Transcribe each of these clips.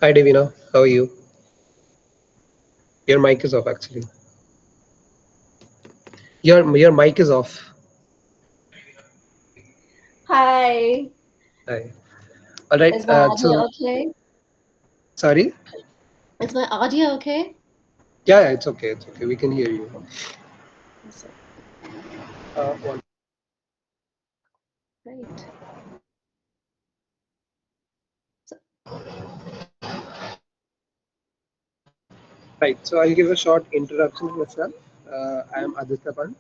Hi, Devina. How are you? Your mic is off, actually. Your mic is off. Hi, Hi. All right. is my audio So okay? sorry. Is my audio okay? Yeah, it's okay. It's okay. We can hear you. Awesome. One. Great. So, Right. So I'll give a short introduction to myself. I am Aditya Pant.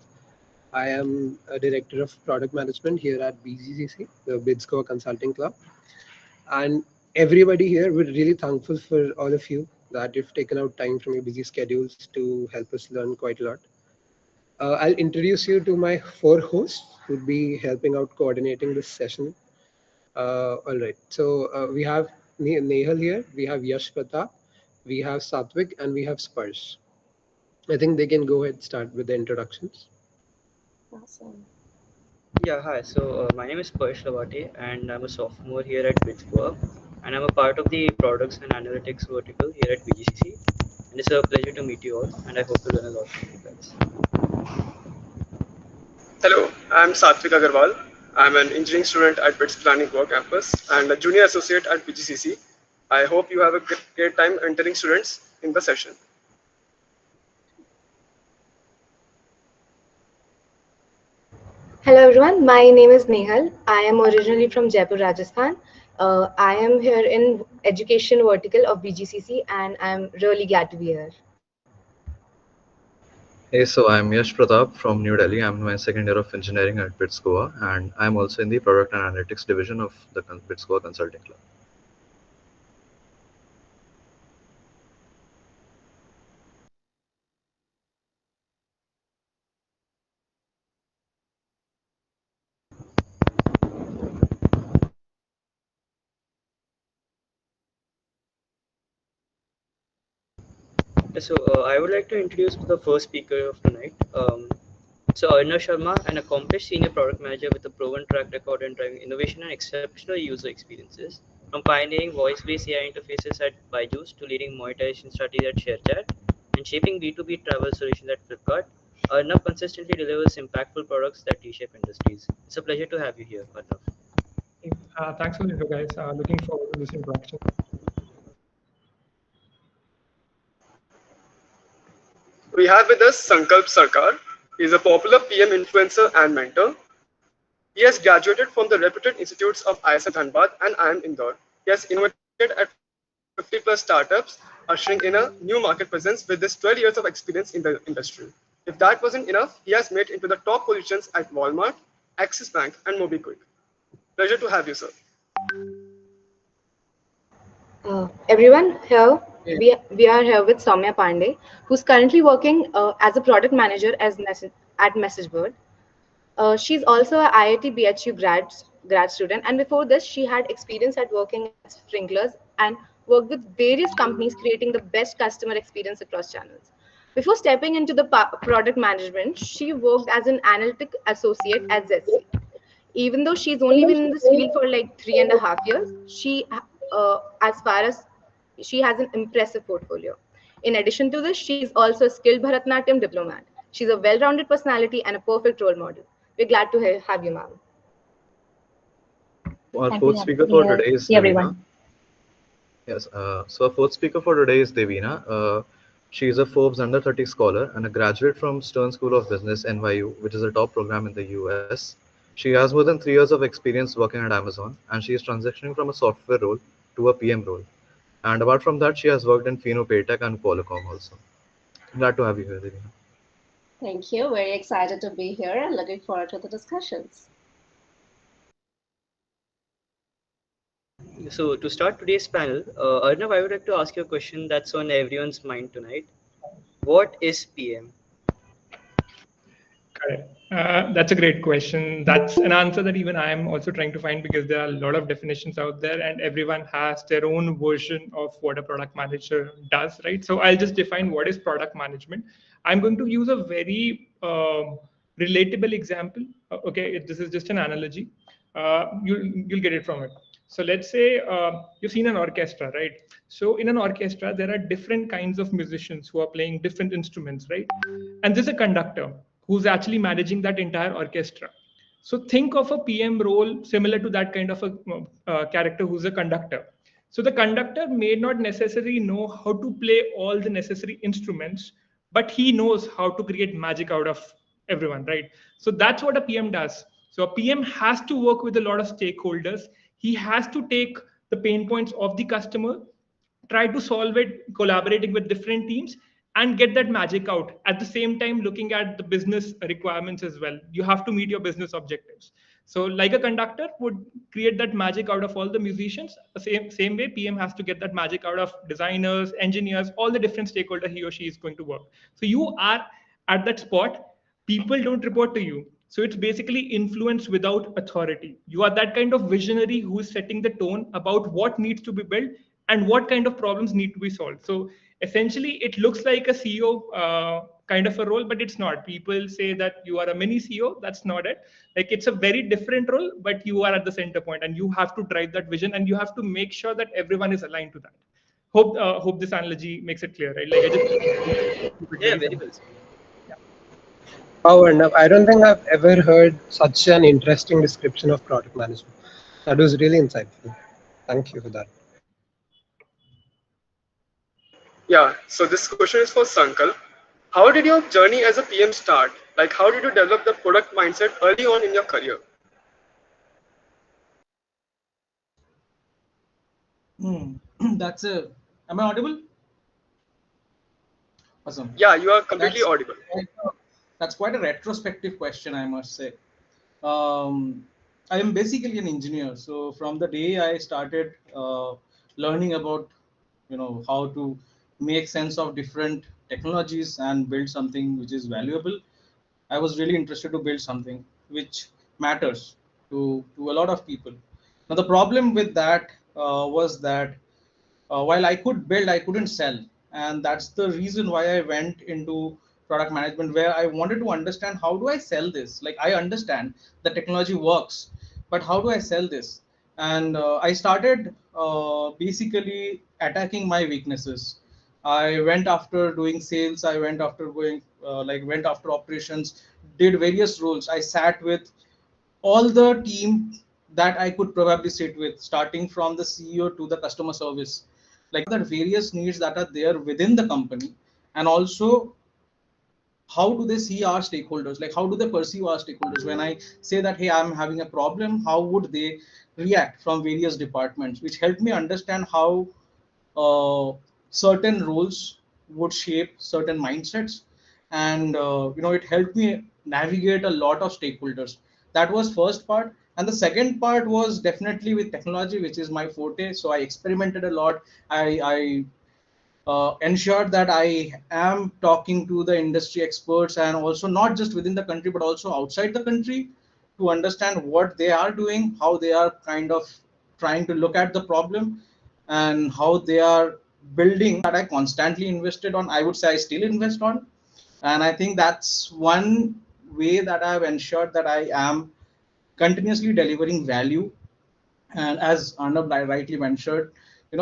I am a director of product management here at BGCC, the Goa Consulting Club. And everybody here, we're really thankful for all of you that you've taken out time from your busy schedules to help us learn quite a lot. I'll introduce you to my four hosts who'd be helping out coordinating this session. All right. So we have Nehal here, we have Yash Pratap, we have Satvik, and we have Sparsh. I think they can go ahead and start with the introductions. awesome. Yeah, hi. My name is Parsh Lavati, and I'm a sophomore here at Goa, and I'm a part of the products and analytics vertical here at BGCC. And it's a pleasure to meet you all, and I hope to learn a lot from you guys. Hello, I'm Satvik Agarwal. I'm an engineering student at BITS Planning Goa campus and a junior associate at BGCC. I hope you have a great time entering students in the session. Hello everyone, my name is Nehal. I am originally from Jaipur, Rajasthan. I am here in education vertical of BGCC and I'm really glad to be here. Hey, so I'm Yash Pratap from New Delhi. I'm in my second year of engineering at BITS Goa, and I'm also in the product and analytics division of the BITS Goa Consulting Club. I would like to introduce the first speaker of tonight. Arnav Sharma, an accomplished senior product manager with a proven track record in driving innovation and exceptional user experiences, from pioneering voice-based AI interfaces at Byju's to leading monetization strategies at ShareChat and shaping B2B travel solutions at Flipkart. Arnav consistently delivers impactful products that reshape industries. It's a pleasure to have you here, Arnav. Thanks for the intro, guys. Looking forward to this interaction. We have with us Sankalp Sarkar. He is a popular PM influencer and mentor. He has graduated from the reputed institutes of ISM Dhanbad and IIM Indore. He has innovated at 50 plus startups, ushering in a new market presence with his 12 years of experience in the industry. If that wasn't enough, he has made into the top positions at Walmart, Axis Bank, and MobiKwik. Pleasure to have you, sir. Everyone here, we are here with Soumya Pandey, who's currently working as a product manager at MessageBird. She's also a IIT BHU grad student, and before this, she had experience at working at Sprinklers and worked with various companies creating the best customer experience across channels. Before stepping into the product management, she worked as an analytic associate at ZC. Even though she's only been in this field for like 3.5 years, as far as she has an impressive portfolio. In addition to this, she's also a skilled Bharatanatyam diplomat. She's a well-rounded personality and a perfect role model. We're glad to have you, ma'am. Our Thank you fourth for speaker being for here. today is See Devina. everyone. Yes, so our fourth speaker for today is Devina. She is a Forbes Under 30 scholar and a graduate from Stern School of Business, NYU, which is a top program in the US. She has more than 3 years of experience working at Amazon, and she is transitioning from a software role to a PM role. And apart from that, she has worked in Fino Paytech and Qualcomm also. Glad to have you here, Devina. Thank you. Very excited to be here and looking forward to the discussions. To start today's panel, Arnav, I would like to ask you a question that's on everyone's mind tonight. What is PM? Correct. That's a great question. That's an answer that even I am also trying to find because there are a lot of definitions out there and everyone has their own version of what a product manager does, right? So I'll just define what is product management. I'm going to use a very relatable example. Okay, this is just an analogy. You'll get it from it. So let's say you've seen an orchestra, right? So in an orchestra, there are different kinds of musicians who are playing different instruments, right? And there's a conductor who's actually managing that entire orchestra. So think of a PM role similar to that kind of a character who's a conductor. So the conductor may not necessarily know how to play all the necessary instruments, but he knows how to create magic out of everyone, right? So that's what a PM does. So a PM has to work with a lot of stakeholders. He has to take the pain points of the customer, try to solve it collaborating with different teams, and get that magic out at the same time looking at the business requirements as well. You have to meet your business objectives. So like a conductor would create that magic out of all the musicians, the same way PM has to get that magic out of designers, engineers, all the different stakeholder he or she is going to work. So you are at that spot, people don't report to you. So it's basically influence without authority. You are that kind of visionary who is setting the tone about what needs to be built and what kind of problems need to be solved. So essentially, it looks like a CEO kind of a role, but it's not. People say that you are a mini CEO. That's not it. Like it's a very different role, but you are at the center point, and you have to drive that vision, and you have to make sure that everyone is aligned to that. Hope this analogy makes it clear, right? Like I just keep it Yeah, very very simple. well said. Wow, enough. I don't think I've ever heard such an interesting description of product management. That was really insightful. Thank you for that. Yeah, so this question is for Sankal. How did your journey as a PM start? Like, how did you develop the product mindset early on in your career? Hmm. That's a. Am I audible? Awesome. Yeah, you are completely That's audible. quite a, that's quite a retrospective question, I must say. Um, I am basically an engineer, so from the day I started learning about, how to make sense of different technologies and build something which is valuable, I was really interested to build something which matters to a lot of people. Now the problem with that was that while I could build, I couldn't sell, and that's the reason why I went into product management, where I wanted to understand how do I sell this. Like I understand the technology works, but how do I sell this? And I started basically attacking my weaknesses. I went after doing sales. I went after went after operations, did various roles. I sat with all the team that I could probably sit with, starting from the CEO to the customer service, like the various needs that are there within the company, and also how do they see our stakeholders, like how do they perceive our stakeholders when I say that, hey, I'm having a problem, how would they react from various departments, which helped me understand how certain roles would shape certain mindsets. And it helped me navigate a lot of stakeholders. That was first part. And the second part was definitely with technology, which is my forte. So I experimented a lot. I ensured that I am talking to the industry experts, and also not just within the country but also outside the country, to understand what they are doing, how they are kind of trying to look at the problem, and how they are building. That I constantly invested on. I would say I still invest on, and I think that's one way that I've ensured that I am continuously delivering value, and as Arnab rightly mentioned,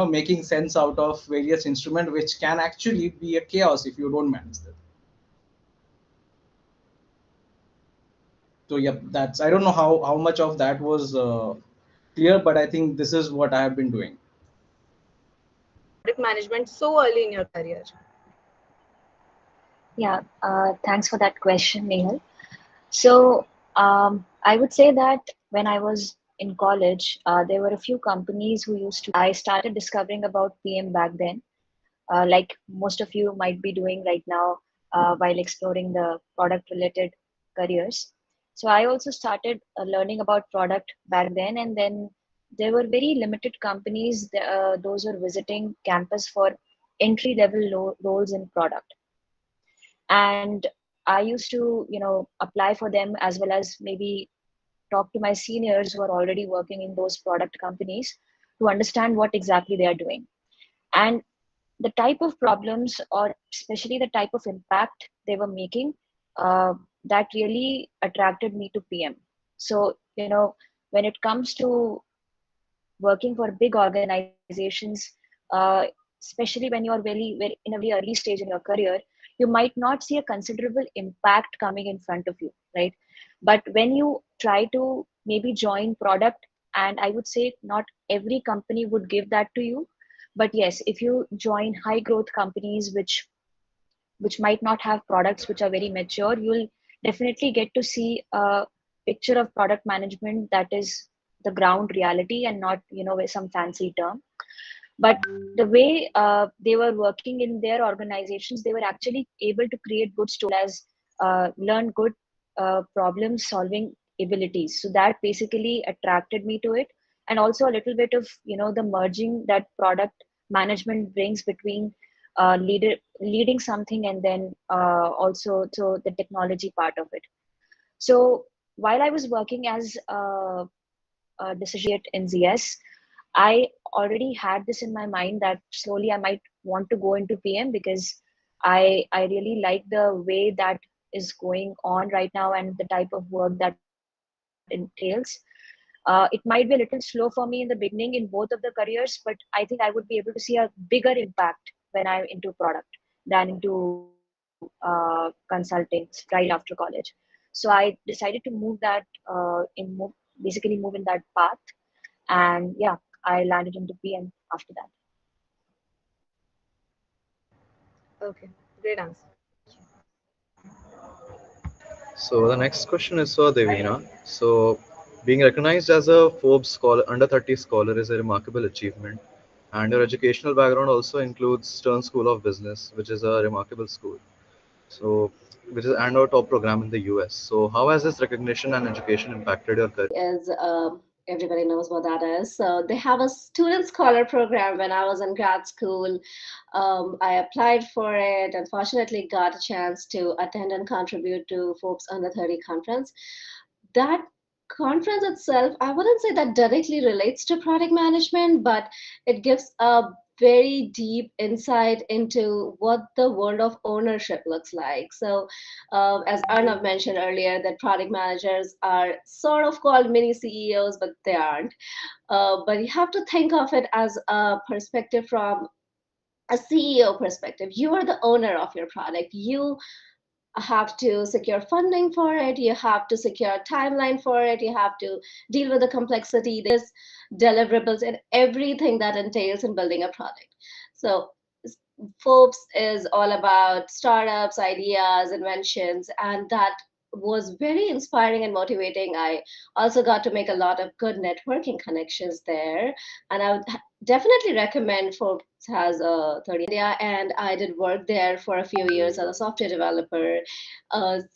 making sense out of various instruments, which can actually be a chaos if you don't manage them. So yeah, that's, I don't know how much of that was clear, but I think this is what I have been doing. Product management so early in your career? Yeah, thanks for that question, Nehal. So I would say that when I was in college, there were a few companies who used to. I started discovering about PM back then, like most of you might be doing right now while exploring the product-related careers. So I also started learning about product back then, and then there were very limited companies. Those were visiting campus for entry-level roles in product, and I used to apply for them, as well as maybe talk to my seniors who are already working in those product companies to understand what exactly they are doing, and the type of problems, or especially the type of impact they were making, that really attracted me to PM. So when it comes to working for big organizations, uh, especially when you're very in a very early stage in your career, you might not see a considerable impact coming in front of you, right? But when you try to maybe join product, and I would say not every company would give that to you, but yes, if you join high growth companies which might not have products which are very mature, you'll definitely get to see a picture of product management that is the ground reality and not, with some fancy term. But the way they were working in their organizations, they were actually able to create good as learn good problem solving abilities. So that basically attracted me to it, and also a little bit of the merging that product management brings between leading something and then also so the technology part of it. So while I was working as a decision in ZS, I already had this in my mind that slowly I might want to go into PM, because I really like the way that is going on right now and the type of work that entails. It might be a little slow for me in the beginning in both of the careers, but I think I would be able to see a bigger impact when I'm into product than into consulting right after college. So I decided to move that basically move in that path, and yeah, I landed into PM after that. Okay, great answer. So the next question is for Devina. So being recognized as a Forbes scholar, under 30 scholar is a remarkable achievement. And your educational background also includes Stern School of Business, which is a remarkable school. So which is and our top program in the US. So how has this recognition and education impacted your career? Is everybody knows what that is. So they have a student scholar program. When I was in grad school, I applied for it. Unfortunately, got a chance to attend and contribute to Forbes Under 30 conference. That conference itself, I wouldn't say that directly relates to product management, but it gives a very deep insight into what the world of ownership looks like. So, as Arnav mentioned earlier, that product managers are sort of called mini CEOs, but they aren't. But you have to think of it as a perspective from a CEO perspective. You are the owner of your product. You have to secure funding for it, you have to secure a timeline for it, you have to deal with the complexity, there's deliverables and everything that entails in building a product. So Forbes is all about startups, ideas, inventions, and that was very inspiring and motivating. I also got to make a lot of good networking connections there, and I would definitely recommend Forbes has a 30 India, and I did work there for a few years as a software developer.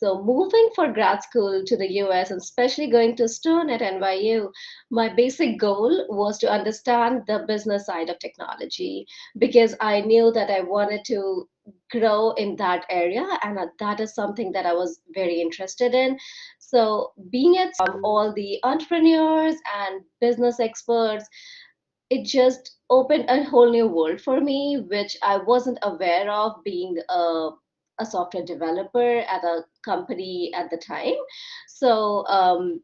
So moving for grad school to the US, and especially going to Stern at NYU, my basic goal was to understand the business side of technology, because I knew that I wanted to grow in that area, and that is something that I was very interested in. So being at all the entrepreneurs and business experts, it just opened a whole new world for me, which I wasn't aware of, being a software developer at a company at the time. So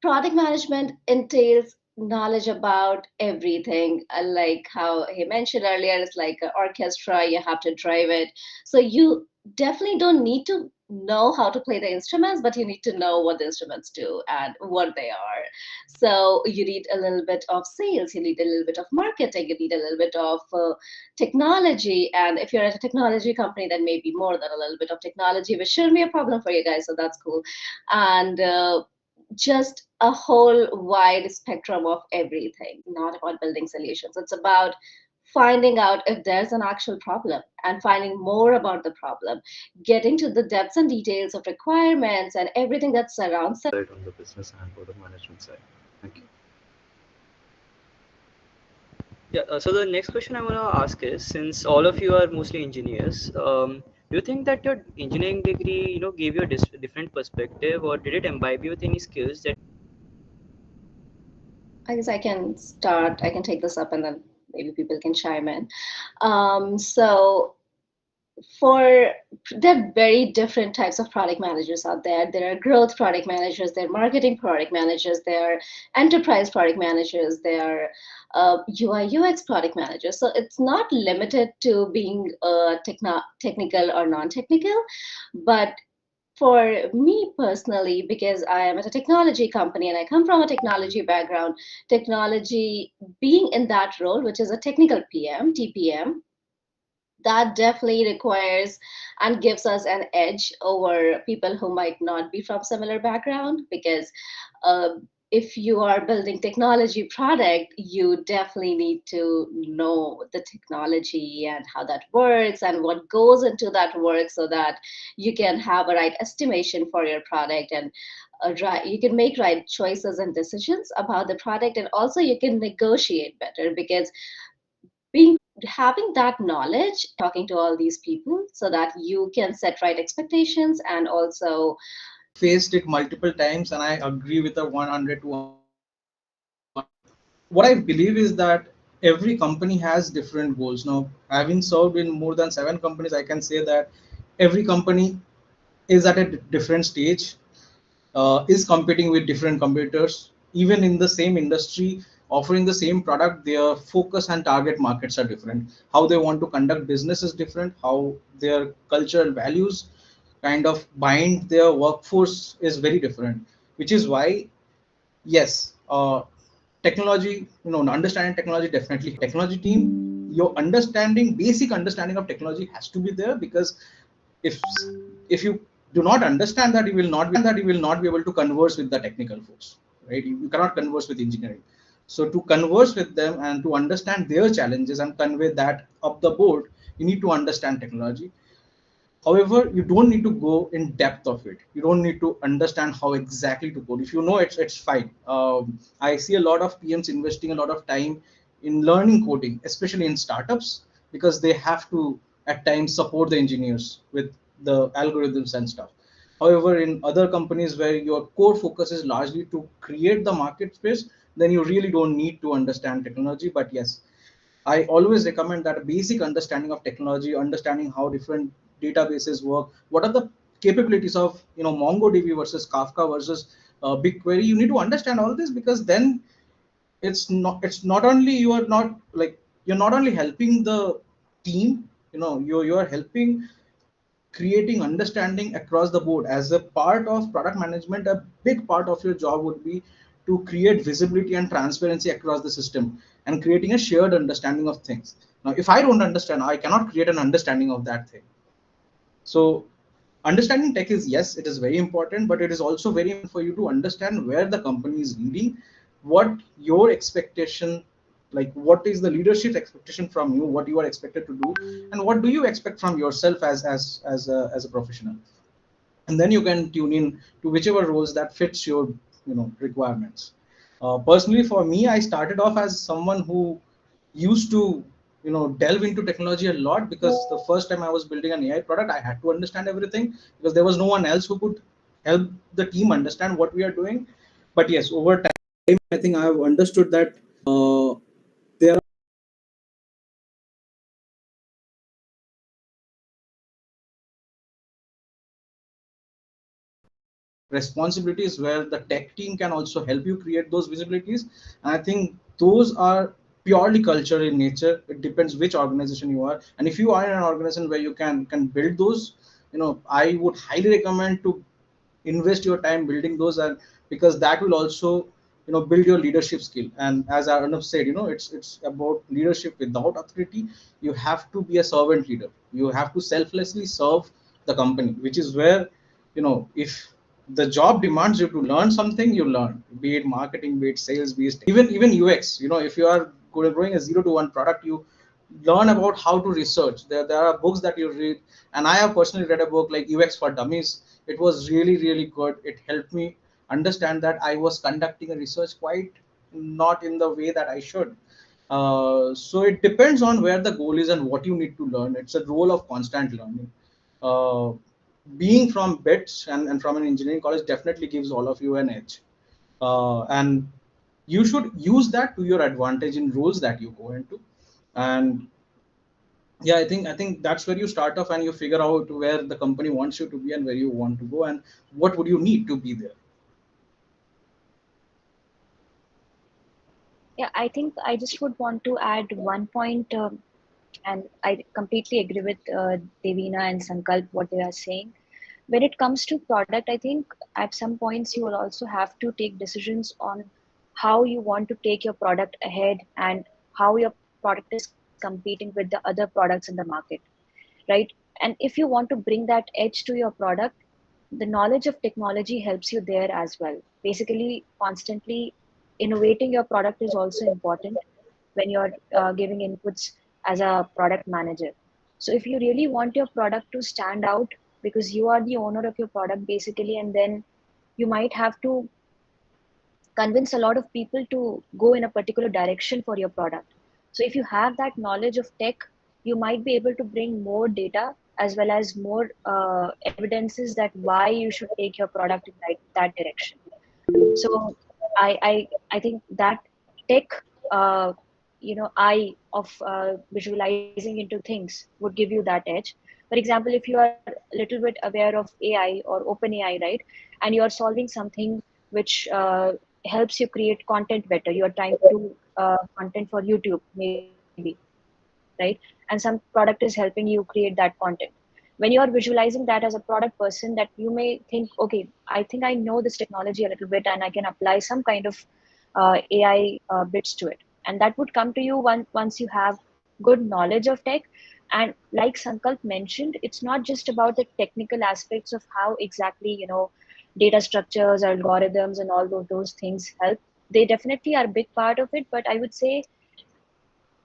product management entails knowledge about everything, like how he mentioned earlier, it's like an orchestra, you have to drive it. So you definitely don't need to know how to play the instruments, but you need to know what the instruments do and what they are. So you need a little bit of sales, you need a little bit of marketing, you need a little bit of technology, and if you're at a technology company, then maybe more than a little bit of technology, which shouldn't be a problem for you guys, so that's cool. And just a whole wide spectrum of everything, not about building solutions. It's about finding out if there's an actual problem and finding more about the problem, getting to the depths and details of requirements and everything that surrounds it. Right on the business and product management side. Thank you. Yeah, so the next question I want to ask is, since all of you are mostly engineers, do you think that your engineering degree, gave you a different perspective, or did it imbibe you with any skills that? I guess I can start, I can take this up and then maybe people can chime in. So for there are very different types of product managers out there. There are growth product managers, there are marketing product managers, there are enterprise product managers, there are UI UX product managers. So it's not limited to being technical or non-technical, but for me personally, because I am at a technology company and I come from a technology background, technology being in that role, which is a technical PM, TPM, that definitely requires and gives us an edge over people who might not be from similar background, because uh, if you are building technology product, you definitely need to know the technology and how that works and what goes into that work, so that you can have a right estimation for your product, and you can make right choices and decisions about the product, and also you can negotiate better, because being having that knowledge, talking to all these people, so that you can set right expectations and also Faced it multiple times, and I agree with the 100 to 100%. What I believe is that every company has different goals. Now, having served in more than 7 companies, I can say that every company is at a different stage, is competing with different competitors. Even in the same industry, offering the same product, their focus and target markets are different. How they want to conduct business is different. How their cultural values kind of bind their workforce is very different. Which is why, yes, technology, understanding technology definitely technology team. Your understanding, basic understanding of technology has to be there, because if if you do not understand that, you will not be able to converse with the technical folks, right? You cannot converse with engineering. So to converse with them and to understand their challenges and convey that up the board, you need to understand technology. However, you don't need to go in depth of it. You don't need to understand how exactly to code. If you know it's fine. I see a lot of PMs investing a lot of time in learning coding, especially in startups, because they have to at times support the engineers with the algorithms and stuff. However, in other companies where your core focus is largely to create the market space, then you really don't need to understand technology. But yes, I always recommend that a basic understanding of technology, understanding how different databases work, what are the capabilities of MongoDB versus Kafka versus BigQuery. You need to understand all this, because then it's not only you're not only helping the team, you're helping creating understanding across the board. As a part of product management, a big part of your job would be to create visibility and transparency across the system and creating a shared understanding of things. Now, if I don't understand, I cannot create an understanding of that thing. So understanding tech is, yes, it is very important, but it is also very important for you to understand where the company is leading, what your expectation, like what is the leadership expectation from you, what you are expected to do, and what do you expect from yourself as a professional. And then you can tune in to whichever roles that fits your requirements. Personally, for me, I started off as someone who used to delve into technology a lot, because the first time I was building an AI product, I had to understand everything, because there was no one else who could help the team understand what we are doing. But yes, over time, I think I have understood that there responsibilities where the tech team can also help you create those visibilities. And I think those are purely culture in nature. It depends which organization you are, and if you are in an organization where you can build those, I would highly recommend to invest your time building those, and because that will also build your leadership skill. And as Arnav said, it's about leadership without authority. You have to be a servant leader. You have to selflessly serve the company, which is where if the job demands you to learn something, you learn, be it marketing, be it sales, be it even UX. If you are growing a 0 to 1 product, you learn about how to research. There are books that you read, and I have personally read a book like UX for Dummies. It was really, really good. It helped me understand that I was conducting a research quite not in the way that I should. So it depends on where the goal is and what you need to learn. It's a role of constant learning. uh, Being from bits and from an engineering college definitely gives all of you an edge, and you should use that to your advantage in roles that you go into. And yeah, I think that's where you start off and you figure out where the company wants you to be and where you want to go and what would you need to be there. Yeah, I think I just would want to add one point, and I completely agree with Devina and Sankalp what they are saying. When it comes to product, I think at some points you will also have to take decisions on how you want to take your product ahead and how your product is competing with the other products in the market, right? And if you want to bring that edge to your product, the knowledge of technology helps you there as well. Basically, constantly innovating your product is also important when you're giving inputs as a product manager. So if you really want your product to stand out, because you are the owner of your product basically, and then you might have to convince a lot of people to go in a particular direction for your product. So if you have that knowledge of tech, you might be able to bring more data as well as more evidences that why you should take your product in that direction. So I think that tech eye of visualizing into things would give you that edge. For example, if you are a little bit aware of AI or open AI, right, and you are solving something which helps you create content better, you are trying to do content for YouTube maybe, right, and some product is helping you create that content. When you are visualizing that as a product person, that you may think, okay, I think I know this technology a little bit and I can apply some kind of AI bits to it, and that would come to you once you have good knowledge of tech. And like Sankalp mentioned, it's not just about the technical aspects of how exactly data structures, algorithms, and all those things help. They definitely are a big part of it, but I would say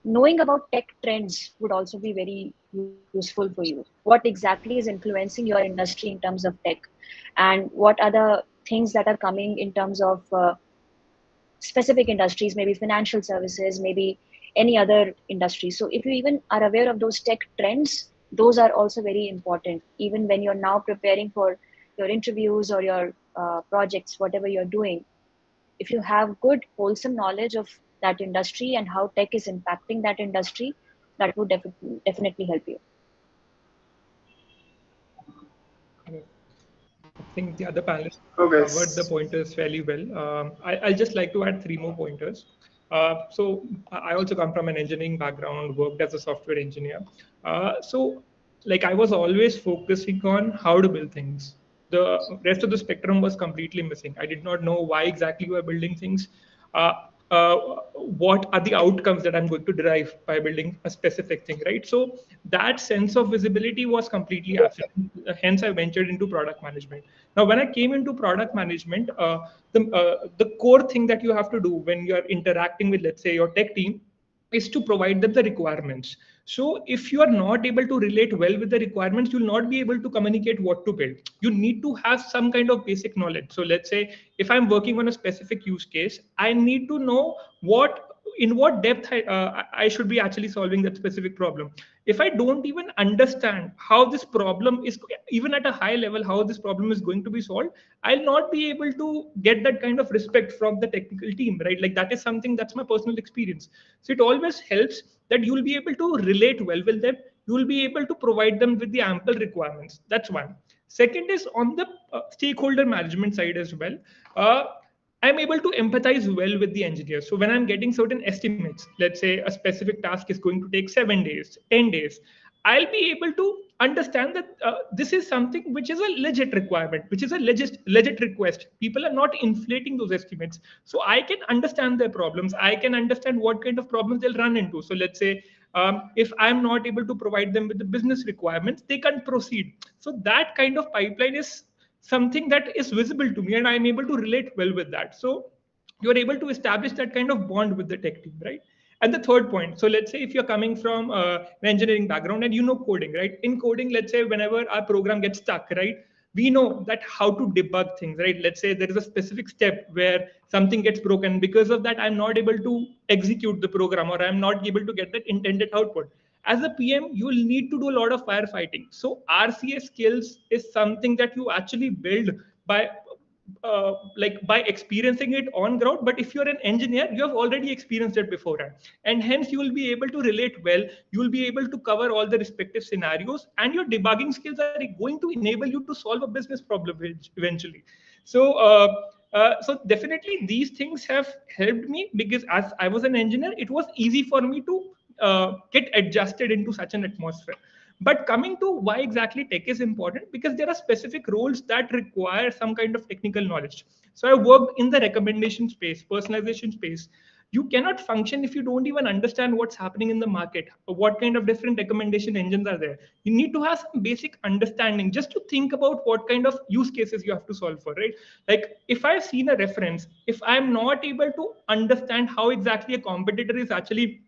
knowing about tech trends would also be very useful for you. What exactly is influencing your industry in terms of tech, and what are the things that are coming in terms of specific industries, maybe financial services, maybe any other industry. So if you even are aware of those tech trends, those are also very important. Even when you're now preparing for your interviews or your projects, whatever you're doing, if you have good, wholesome knowledge of that industry and how tech is impacting that industry, that would definitely help you. I think the other panelists Okay. covered the pointers fairly well. I'll just like to add three more pointers. So I also come from an engineering background, worked as a software engineer. So like I was always focusing on how to build things. The rest of the spectrum was completely missing. I did not know why exactly we were building things. Uh, uh, what are the outcomes that I'm going to derive by building a specific thing, right? So that sense of visibility was completely absent. Hence, I ventured into product management. Now, when I came into product management, the core thing that you have to do when you are interacting with, let's say, your tech team is to provide them the requirements. So if you are not able to relate well with the requirements, you'll not be able to communicate what to build. You need to have some kind of basic knowledge. So let's say if I'm working on a specific use case, I need to know in what depth I should be actually solving that specific problem. If I don't even understand how this problem is, even at a high level, how this problem is going to be solved, I'll not be able to get that kind of respect from the technical team, right? Like that is something that's my personal experience. So it always helps that you'll be able to relate well with them. You will be able to provide them with the ample requirements. That's one. Second is on the stakeholder management side as well. Uh, I'm able to empathize well with the engineers. So when I'm getting certain estimates, let's say a specific task is going to take 7 days, 10 days, I'll be able to understand that this is something which is a legit requirement, which is a legit request. People are not inflating those estimates. So I can understand their problems. I can understand what kind of problems they'll run into. So let's say if I'm not able to provide them with the business requirements, they can't proceed. So that kind of pipeline is something that is visible to me and I'm able to relate well with that. So you're able to establish that kind of bond with the tech team, right? And the third point, so let's say if you're coming from an engineering background and you know coding, right? In coding, let's say whenever our program gets stuck, right, we know that how to debug things, right? Let's say there is a specific step where something gets broken. Because of that, I'm not able to execute the program or I'm not able to get that intended output. As a PM, you will need to do a lot of firefighting. So RCA skills is something that you actually build by like by experiencing it on ground. But if you're an engineer, you have already experienced it beforehand, and hence you will be able to relate well. You will be able to cover all the respective scenarios, and your debugging skills are going to enable you to solve a business problem eventually. So definitely these things have helped me, because as I was an engineer, it was easy for me to get adjusted into such an atmosphere. But coming to why exactly tech is important, because there are specific roles that require some kind of technical knowledge. So I worked in the recommendation space, personalization space. You cannot function if you don't even understand what's happening in the market, what kind of different recommendation engines are there. You need to have some basic understanding just to think about what kind of use cases you have to solve for, right? Like if I've seen a reference, if I'm not able to understand how exactly a competitor is actually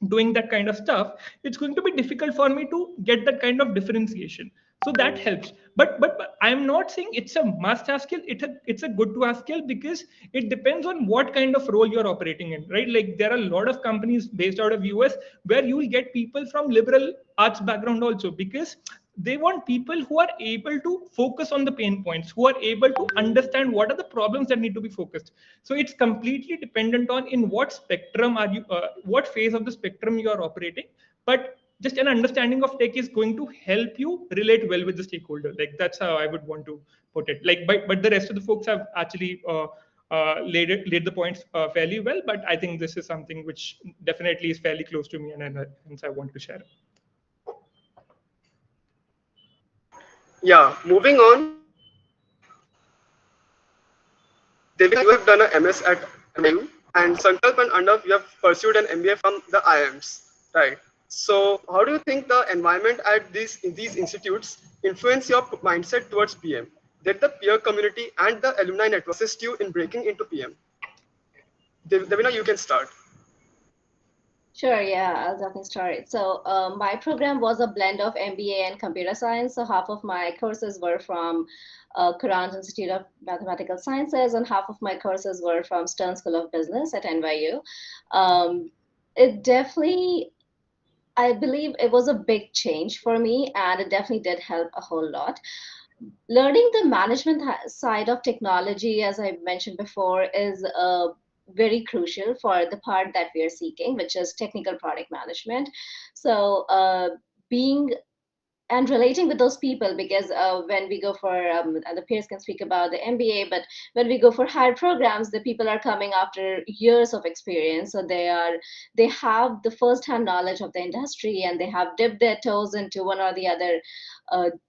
doing that kind of stuff, it's going to be difficult for me to get that kind of differentiation. So that helps. But I'm not saying it's a must have skill. It's a good to have skill, because it depends on what kind of role you're operating in, right? Like there are a lot of companies based out of US where you will get people from liberal arts background also, because they want people who are able to focus on the pain points, who are able to understand what are the problems that need to be focused. So it's completely dependent on in what spectrum are you, what phase of the spectrum you are operating. But just an understanding of tech is going to help you relate well with the stakeholder. Like that's how I would want to put it. Like, but the rest of the folks have actually laid the points fairly well. But I think this is something which definitely is fairly close to me, and hence I want to share it. Yeah, moving on. Devina, you have done a MS at NYU, and Sankalp and Arnav, you have pursued an MBA from the IIMs, right? So, how do you think the environment at these institutes influence your mindset towards PM? Did the peer community and the alumni network assist you in breaking into PM? Devina, you can start. Sure, yeah, I'll definitely start. So, my program was a blend of MBA and computer science. So, half of my courses were from Curran Institute of Mathematical Sciences, and half of my courses were from Stern School of Business at NYU. It definitely, I believe it was a big change for me, and it definitely did help a whole lot. Learning the management side of technology, as I mentioned before, is very crucial for the part that we are seeking, which is technical product management. So, being and relating with those people, because when we go for and the peers can speak about the MBA, but when we go for higher programs, the people are coming after years of experience, so they have the first hand knowledge of the industry, and they have dipped their toes into one or the other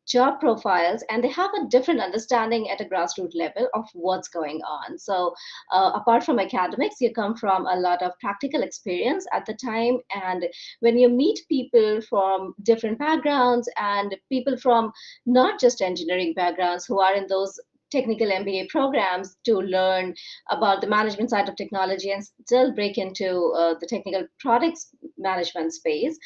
job profiles, and they have a different understanding at a grassroots level of what's going on. So apart from academics, you come from a lot of practical experience at the time, and when you meet people from different backgrounds and people from not just engineering backgrounds who are in those technical MBA programs to learn about the management side of technology and still break into the technical products management space,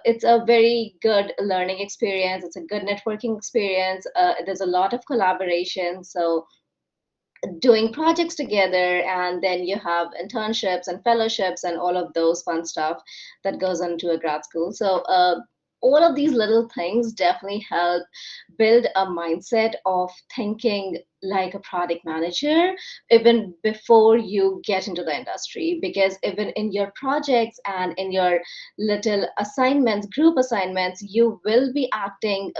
it's a very good learning experience. It's a good networking experience. There's a lot of collaboration. So doing projects together, and then you have internships and fellowships and all of those fun stuff that goes into a grad school. So all of these little things definitely help build a mindset of thinking like a product manager even before you get into the industry, because even in your projects and in your little assignments, group assignments, you will be acting,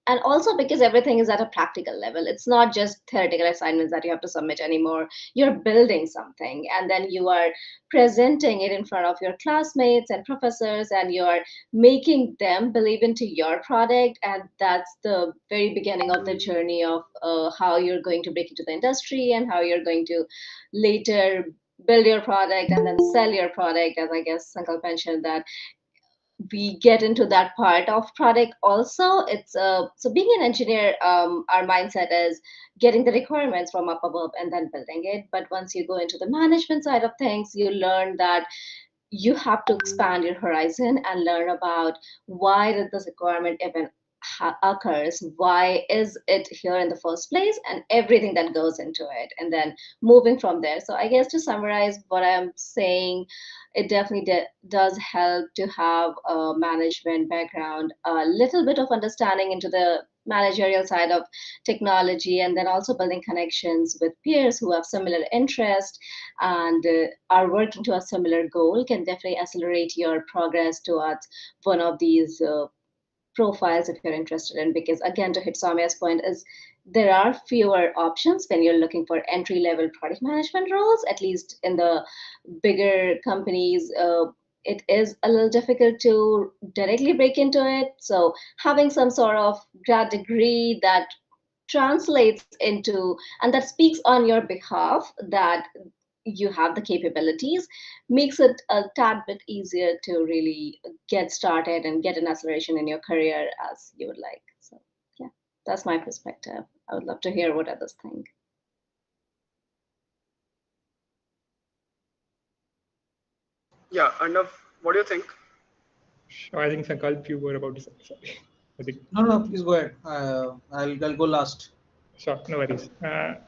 and also because everything is at a practical level. It's not just theoretical assignments that you have to submit anymore. You're building something, and then you are presenting it in front of your classmates and professors, and you're making them believe into your product. And that's the very beginning of the journey of how you're going to break into the industry, and how you're going to later build your product and then sell your product, as I guess Sankalp mentioned that we get into that part of product also. It's so being an engineer, our mindset is getting the requirements from up above and then building it. But once you go into the management side of things, you learn that you have to expand your horizon and learn about why did this requirement even occurs, why is it here in the first place, and everything that goes into it, and then moving from there. So I guess to summarize what I'm saying, it definitely does help to have a management background, a little bit of understanding into the managerial side of technology, and then also building connections with peers who have similar interest and are working to a similar goal can definitely accelerate your progress towards one of these profiles if you're interested in. Because again, to hit Samya's point, is there are fewer options when you're looking for entry level product management roles, at least in the bigger companies. It is a little difficult to directly break into it. So having some sort of grad degree that translates into and that speaks on your behalf that you have the capabilities makes it a tad bit easier to really get started and get an acceleration in your career as you would like. So yeah, that's my perspective. I would love to hear what others think. Yeah, Arnav, what do you think? Sure, I think Sankalp, you were about to say. Sorry. I think. No, no, please go ahead. I'll go last. Sure, no worries.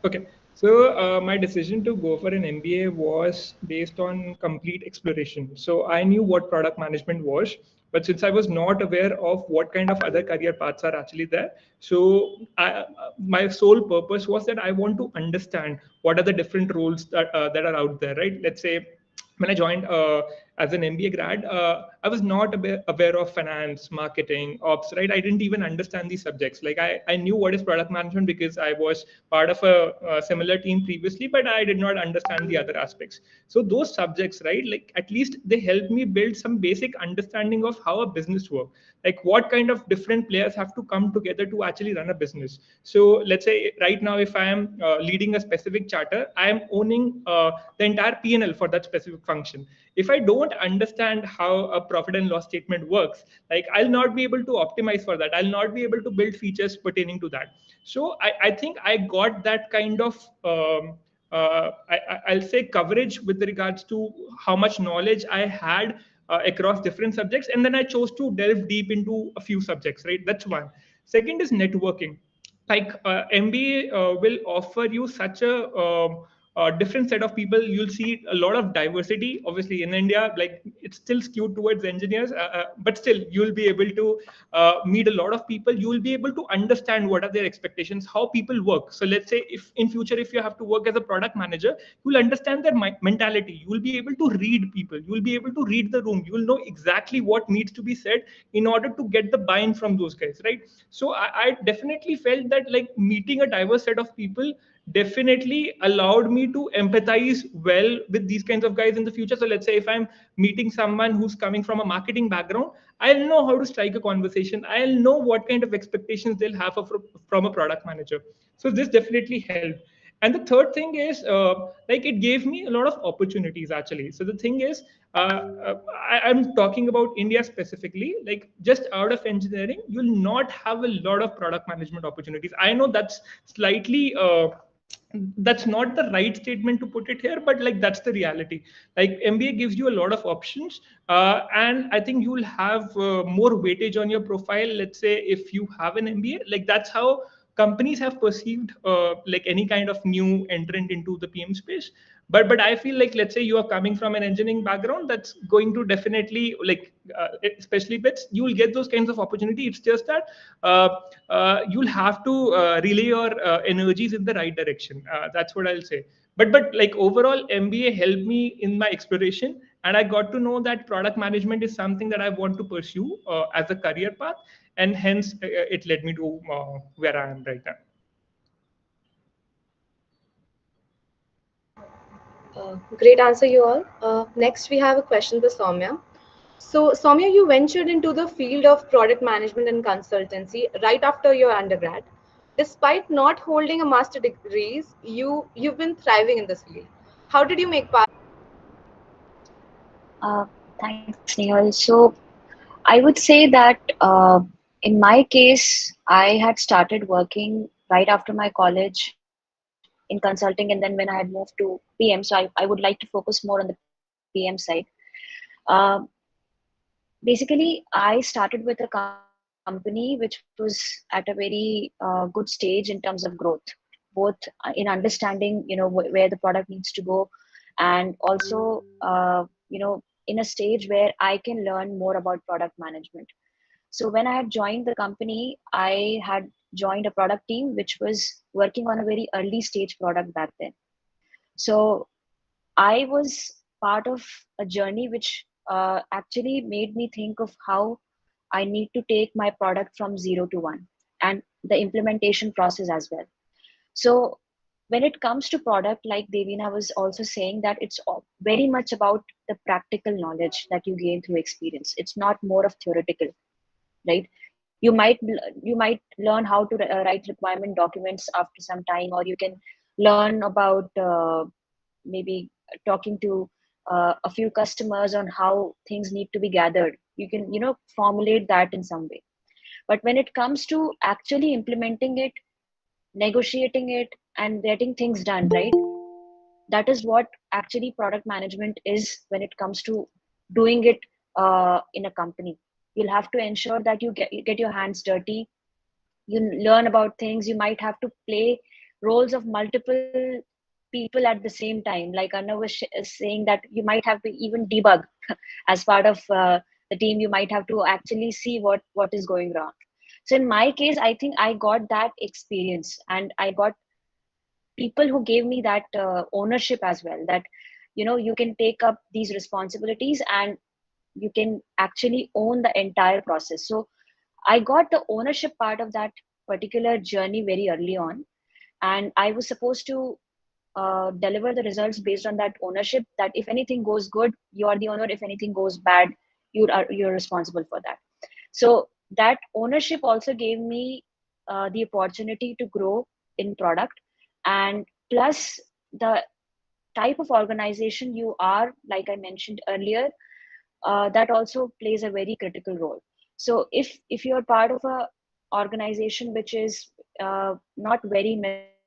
Okay, so my decision to go for an MBA was based on complete exploration. So I knew what product management was, but since I was not aware of what kind of other career paths are actually there, so my sole purpose was that I want to understand what are the different roles that are out there, right? Let's say when I joined as an MBA grad, I was not aware of finance, marketing, ops, right? I didn't even understand these subjects. Like I knew what is product management because I was part of a similar team previously, but I did not understand the other aspects. So those subjects, right? Like at least they helped me build some basic understanding of how a business works. Like what kind of different players have to come together to actually run a business. So let's say right now, if I am leading a specific charter, I am owning the entire P&L for that specific function. If I don't understand how a profit and loss statement works, like I'll not be able to optimize for that. I'll not be able to build features pertaining to that. So I think I got that kind of I'll say coverage with regards to how much knowledge I had across different subjects, and then I chose to delve deep into a few subjects. Right, that's one. Second is networking. Like MBA will offer you such a different set of people. You'll see a lot of diversity. Obviously, in India, like it's still skewed towards engineers, but still you'll be able to meet a lot of people. You will be able to understand what are their expectations, how people work. So let's say if in future if you have to work as a product manager, you'll understand their mentality. You will be able to read people. You will be able to read the room. You will know exactly what needs to be said in order to get the buy-in from those guys, right? So I definitely felt that like meeting a diverse set of people definitely allowed me to empathize well with these kinds of guys in the future. So let's say if I'm meeting someone who's coming from a marketing background, I'll know how to strike a conversation. I'll know what kind of expectations they'll have from a product manager. So this definitely helped. And the third thing is like it gave me a lot of opportunities actually. So the thing is I'm talking about India specifically. Like just out of engineering, you'll not have a lot of product management opportunities. I know that's slightly that's not the right statement to put it here, but like that's the reality. Like MBA gives you a lot of options, and I think you'll have more weightage on your profile. Let's say if you have an MBA, like that's how companies have perceived like any kind of new entrant into the PM space. But I feel like let's say you are coming from an engineering background, that's going to definitely like especially bits, you will get those kinds of opportunity. It's just that uh, you'll have to relay your energies in the right direction. That's what I'll say. But like overall, MBA helped me in my exploration, and I got to know that product management is something that I want to pursue as a career path, and hence it led me to where I am right now. Great answer, you all. Next, we have a question for Soumya. So, Soumya, you ventured into the field of product management and consultancy right after your undergrad. Despite not holding a master degrees, you've been thriving in this field. How did you make part? Thanks, Nehal. So I would say that in my case, I had started working right after my college in consulting, and then when I had moved to PM, so I would like to focus more on the PM side. Uh, Basically, I started with a company which was at a very good stage in terms of growth, both in understanding, where the product needs to go, and also, in a stage where I can learn more about product management. So when I had joined the company, I had joined a product team which was working on a very early stage product back then. So I was part of a journey which actually made me think of how I need to take my product from 0 to 1 and the implementation process as well. So when it comes to product, like Devina was also saying, that it's very much about the practical knowledge that you gain through experience. It's not more of theoretical, right? You might learn how to write requirement documents after some time, or you can learn about maybe talking to a few customers on how things need to be gathered. You can formulate that in some way. But when it comes to actually implementing it, negotiating it, and getting things done right, that is what actually product management is when it comes to doing it in a company. You'll have to ensure that you get your hands dirty, you learn about things. You might have to play roles of multiple people at the same time, like Arnav was saying, that you might have to even debug as part of the team. You might have to actually see what is going wrong. So in my case, I think I got that experience, and I got people who gave me that ownership as well, that you can take up these responsibilities and you can actually own the entire process. So I got the ownership part of that particular journey very early on, and I was supposed to deliver the results based on that ownership. That if anything goes good, you are the owner. If anything goes bad, you're responsible for that. So that ownership also gave me the opportunity to grow in product, and plus the type of organization you are, like I mentioned earlier, that also plays a very critical role. So if you're part of a organization which is not very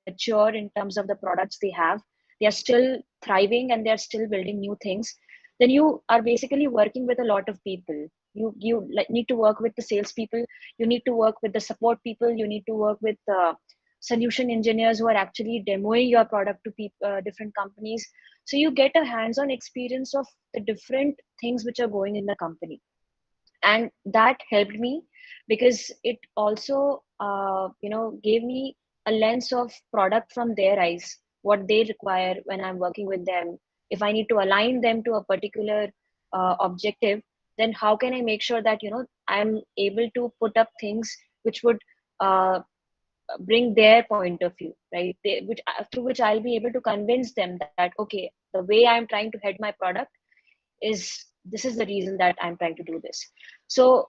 mature in terms of the products they have, they are still thriving and they are still building new things, then you are basically working with a lot of people. You need to work with the salespeople, you need to work with the support people, you need to work with solution engineers who are actually demoing your product to different companies. So you get a hands-on experience of the different things which are going in the company, and that helped me because it also gave me a lens of product from their eyes, what they require when I'm working with them. If I need to align them to a particular objective, then how can I make sure that I'm able to put up things which would uh, bring their point of view, right? Through which I'll be able to convince them that, okay, the way I'm trying to head my product is, this is the reason that I'm trying to do this. So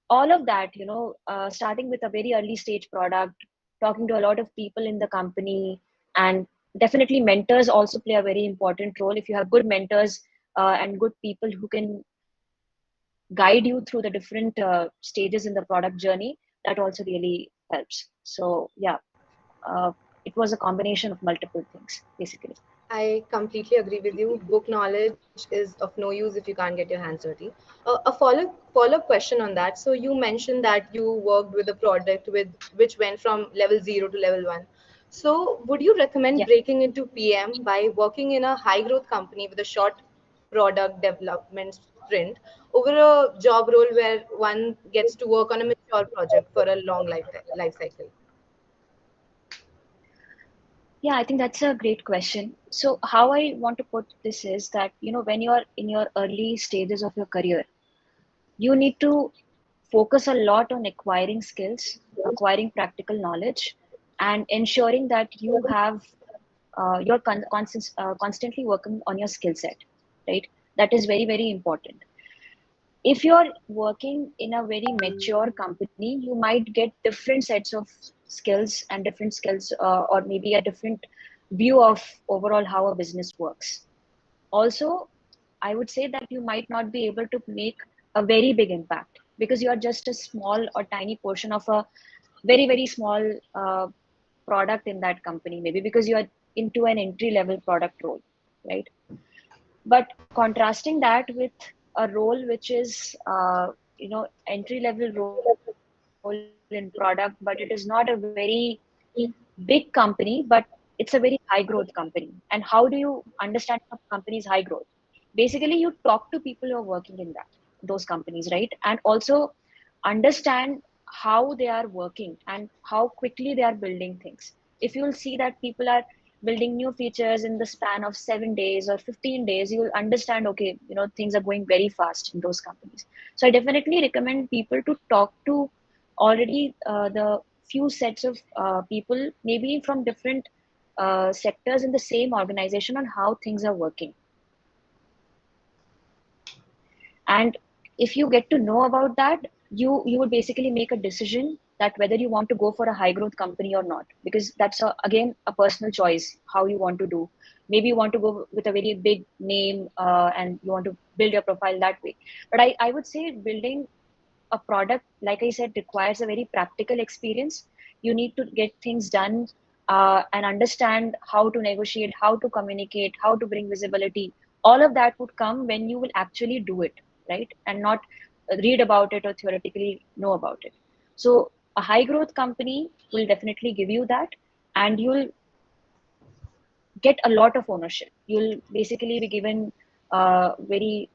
all of that, starting with a very early stage product, talking to a lot of people in the company, and definitely mentors also play a very important role. If you have good mentors and good people who can guide you through the different stages in the product journey, that also really helps. So yeah, it was a combination of multiple things basically. I completely agree with you. Book knowledge is of no use if you can't get your hands dirty. A follow-up question on that. So you mentioned that you worked with a product with which went from level 0 to level 1. So would you recommend Yeah. breaking into PM by working in a high growth company with a short product development sprint over a job role where one gets to work on a mature project for a long life cycle? Yeah, I think that's a great question. So how I want to put this is that, when you're in your early stages of your career, you need to focus a lot on acquiring skills, acquiring practical knowledge, and ensuring that you have constantly working on your skill set, right? That is very, very important. If you're working in a very mature company, you might get different sets of skills and different skills, or maybe a different view of overall how a business works. Also, I would say that you might not be able to make a very big impact because you are just a small or tiny portion of a very, very small product in that company, maybe because you are into an entry level product role, right? But contrasting that with a role which is entry level role in product, but it is not a very big company, but it's a very high growth company. And how do you understand a company's high growth? Basically, you talk to people who are working in those companies, right? And also understand how they are working and how quickly they are building things. If you'll see that people are building new features in the span of 7 days or 15 days, you will understand, okay, things are going very fast in those companies. So I definitely recommend people to talk to already the few sets of people, maybe from different sectors in the same organization, on how things are working. And if you get to know about that, you would basically make a decision that whether you want to go for a high growth company or not, because that's again a personal choice how you want to do. Maybe you want to go with a very big name, and you want to build your profile that way. But I would say building a product, like I said, requires a very practical experience. You need to get things done, and understand how to negotiate, how to communicate, how to bring visibility. All of that would come when you will actually do it, right? And not read about it or theoretically know about it. So a high growth company will definitely give you that, and you'll get a lot of ownership. You'll basically be given very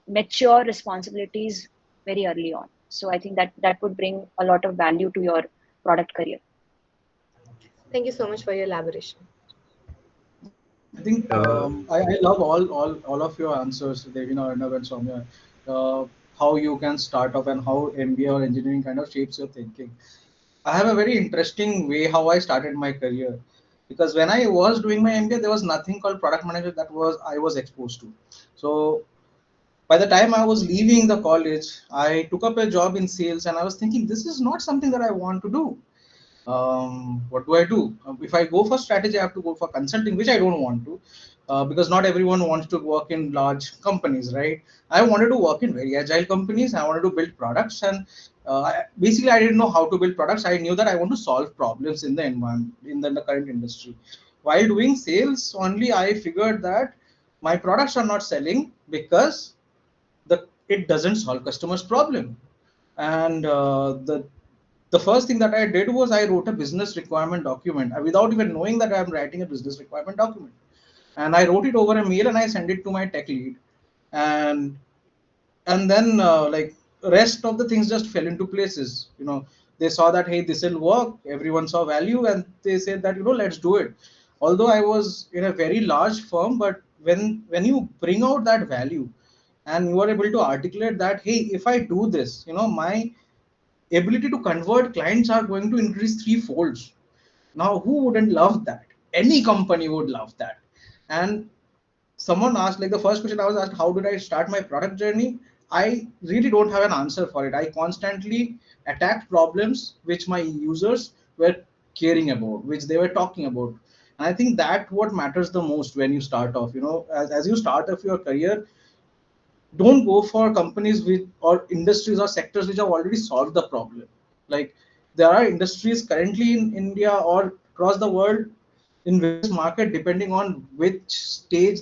mature responsibilities very early on. So I think that would bring a lot of value to your product career. Thank you so much for your elaboration. I think I love all of your answers, Devina, Arnav, and Soumya. How you can start off and how MBA or engineering kind of shapes your thinking. I have a very interesting way how I started my career, because when I was doing my MBA, there was nothing called product manager that was I was exposed to. So by the time I was leaving the college, I took up a job in sales, and I was thinking this is not something that I want to do. What do I do? If I go for strategy, I have to go for consulting, which I don't want to, because not everyone wants to work in large companies, right? I wanted to work in very agile companies. I wanted to build products, and basically, I didn't know how to build products. I knew that I want to solve problems in the environment, in the current industry. While doing sales, only I figured that my products are not selling because it doesn't solve customers' problem. And the first thing that I did was I wrote a business requirement document without even knowing that I'm writing a business requirement document. And I wrote it over a mail and I sent it to my tech lead. And then like rest of the things just fell into places. They saw that, hey, this will work. Everyone saw value, and they said that, let's do it. Although I was in a very large firm, but when you bring out that value and you are able to articulate that, hey, if I do this, my ability to convert clients are going to increase threefolds. Now, who wouldn't love that? Any company would love that. And someone asked, like the first question I was asked, how did I start my product journey? I really don't have an answer for it. I constantly attacked problems which my users were caring about, which they were talking about. And I think that what matters the most when you start off. As you start off your career, don't go for companies with or industries or sectors which have already solved the problem. Like there are industries currently in India or across the world in various market, depending on which stage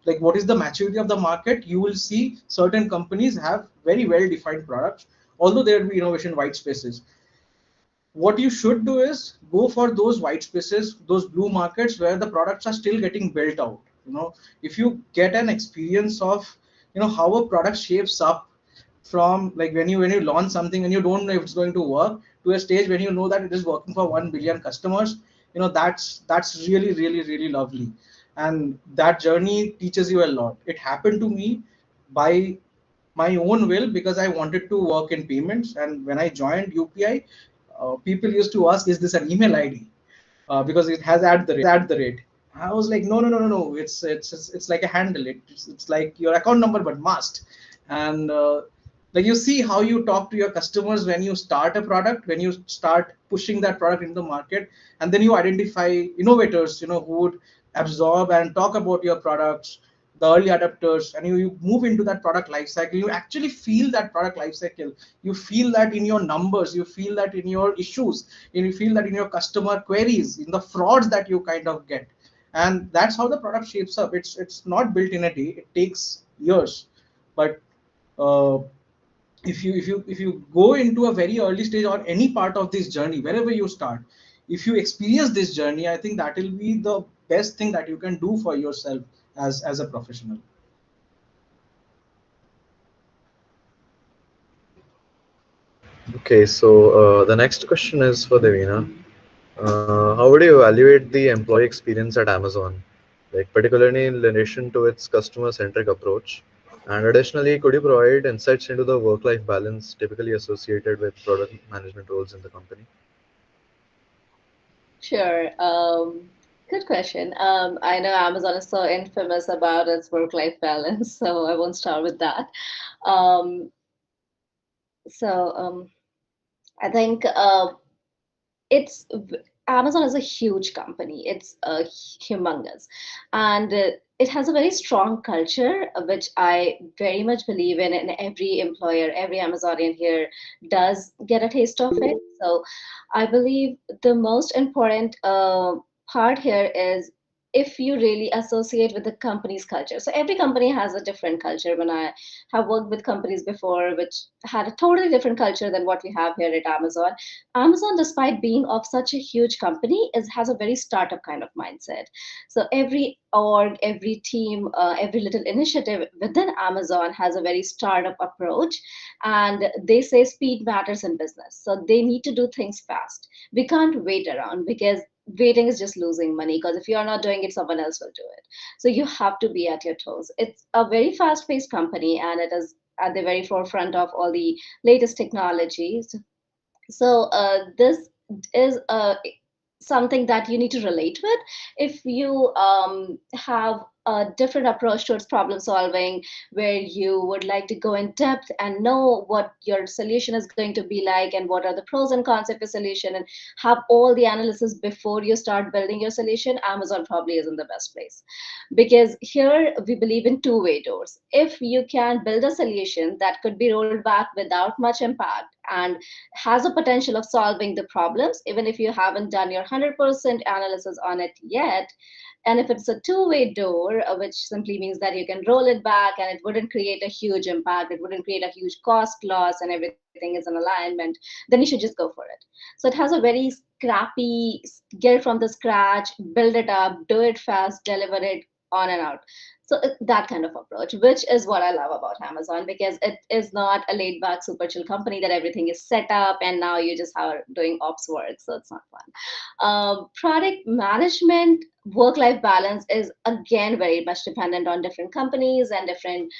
like what is the maturity of the market, you will see certain companies have very well defined products, although there will be innovation white spaces. What you should do is go for those white spaces, those blue markets where the products are still getting built out. If you get an experience of how a product shapes up from like when you launch something and you don't know if it's going to work, to a stage when you know that it is working for 1 billion customers, that's really really really lovely. And that journey teaches you a lot. It happened to me by my own will, because I wanted to work in payments. And when I joined UPI, people used to ask, "Is this an email ID?" Because it has at the rate. I was like, no, no, no, no, no. It's like a handle. It's like your account number, but must. And like you see how you talk to your customers when you start a product, when you start pushing that product into the market, and then you identify innovators, who would absorb and talk about your products, the early adapters, and you move into that product life cycle. You actually feel that product life cycle. You feel that in your numbers, you feel that in your issues, and you feel that in your customer queries, in the frauds that you kind of get. And that's how the product shapes up. It's not built in a day. It takes years. But uh, if you go into a very early stage or any part of this journey, wherever you start, if you experience this journey, I think that will be the best thing that you can do for yourself as a professional. Okay, so the next question is for Devina. How would you evaluate the employee experience at Amazon, like particularly in relation to its customer-centric approach? And additionally, could you provide insights into the work-life balance typically associated with product management roles in the company? Sure. Good question. I know Amazon is so infamous about its work-life balance, so I won't start with that. Um, so I think it's Amazon is a huge company. It's humongous, and it has a very strong culture, which I very much believe in. And every employer, every Amazonian here does get a taste of it. So I believe the most important part here is if you really associate with the company's culture. So every company has a different culture. When I have worked with companies before, which had a totally different culture than what we have here at Amazon. Amazon, despite being of such a huge company, has a very startup kind of mindset. So every org, every team, every little initiative within Amazon has a very startup approach, and they say speed matters in business. So they need to do things fast. We can't wait around because waiting is just losing money, because if you're not doing it, someone else will do it. So you have to be at your toes. It's a very fast-paced company, and it is at the very forefront of all the latest technologies. So this is something that you need to relate with. If you have a different approach towards problem solving, where you would like to go in depth and know what your solution is going to be like and what are the pros and cons of your solution, and have all the analysis before you start building your solution, Amazon probably isn't the best place. Because here we believe in two-way doors. If you can build a solution that could be rolled back without much impact and has a potential of solving the problems, even if you haven't done your 100% analysis on it yet. And if it's a two-way door, which simply means that you can roll it back and it wouldn't create a huge impact, it wouldn't create a huge cost loss, and everything is in alignment, then you should just go for it. So it has a very scrappy, get it from the scratch, build it up, do it fast, deliver it on and out. So that kind of approach, which is what I love about Amazon, because it is not a laid back, super chill company that everything is set up and now you just are doing ops work. So it's not fun. Product management, work life balance is again very much dependent on different companies and different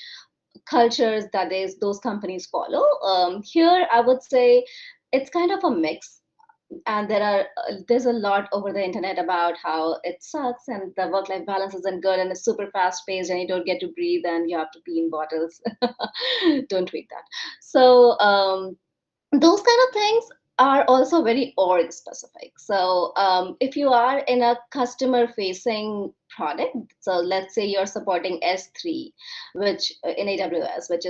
cultures that those companies follow. Here, I would say it's kind of a mix, and there's a lot over the internet about how it sucks and the work-life balance isn't good and it's super fast-paced and you don't get to breathe and you have to pee in bottles. Don't tweet that. So those kind of things are also very org specific. So if you are in a customer facing product, so let's say you're supporting S3, which in AWS, which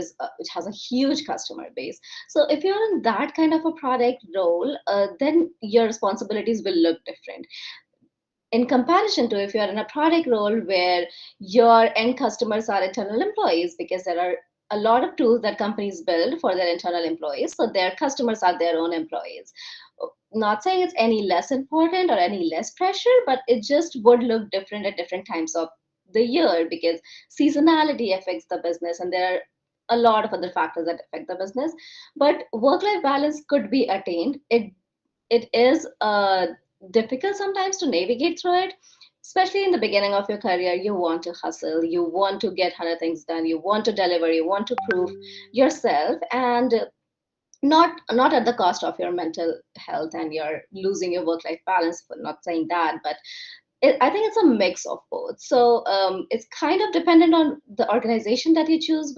has a huge customer base. So if you're in that kind of a product role, then your responsibilities will look different in comparison to if you're in a product role where your end customers are internal employees, because there are a lot of tools that companies build for their internal employees, so their customers are their own employees. Not saying it's any less important or any less pressure, but it just would look different at different times of the year, because seasonality affects the business and there are a lot of other factors that affect the business. But work life balance could be attained. It is difficult sometimes to navigate through it, especially in the beginning of your career. You want to hustle, you want to get 100 things done, you want to deliver, you want to prove yourself, and not at the cost of your mental health and you're losing your work life balance. For not saying that, but I think it's a mix of both. So it's kind of dependent on the organization that you choose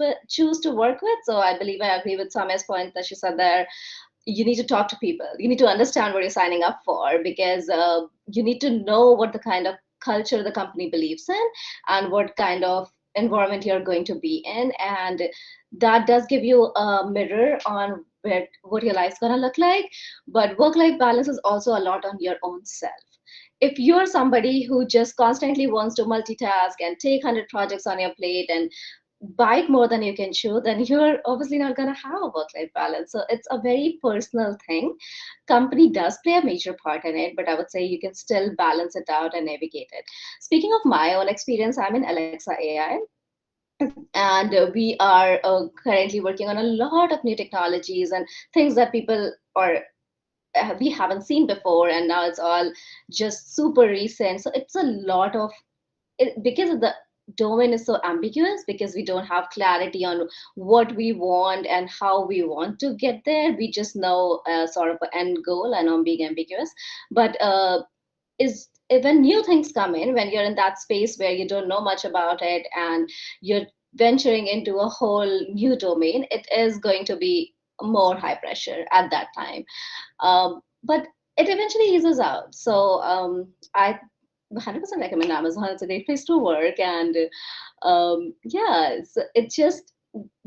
to work with. So I believe I agree with Samia's point that she said there, you need to talk to people, you need to understand what you're signing up for, because you need to know what the kind of culture the company believes in and what kind of environment you're going to be in, and that does give you a mirror on what your life's going to look like. But work life balance is also a lot on your own self. If you're somebody who just constantly wants to multitask and take 100 projects on your plate and bite more than you can chew, then you're obviously not going to have a work-life balance. So it's a very personal thing. Company does play a major part in it, but I would say you can still balance it out and navigate it. Speaking of my own experience, I'm in Alexa AI. And we are currently working on a lot of new technologies and things that people or we haven't seen before, and now it's all just super recent. So it's a lot of because the domain is so ambiguous, because we don't have clarity on what we want and how we want to get there. We just know sort of an end goal. I know I'm being ambiguous, but is when new things come in, when you're in that space where you don't know much about it and you're venturing into a whole new domain, it is going to be more high pressure at that time. But it eventually eases out. So I 100% recommend Amazon. It's a great place to work, and yeah, it's just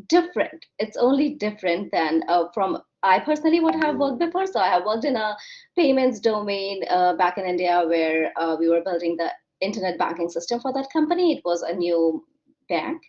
different. It's only different than from I personally would have worked before. So I have worked in a payments domain back in India, where we were building the internet banking system for that company. It was a new bank,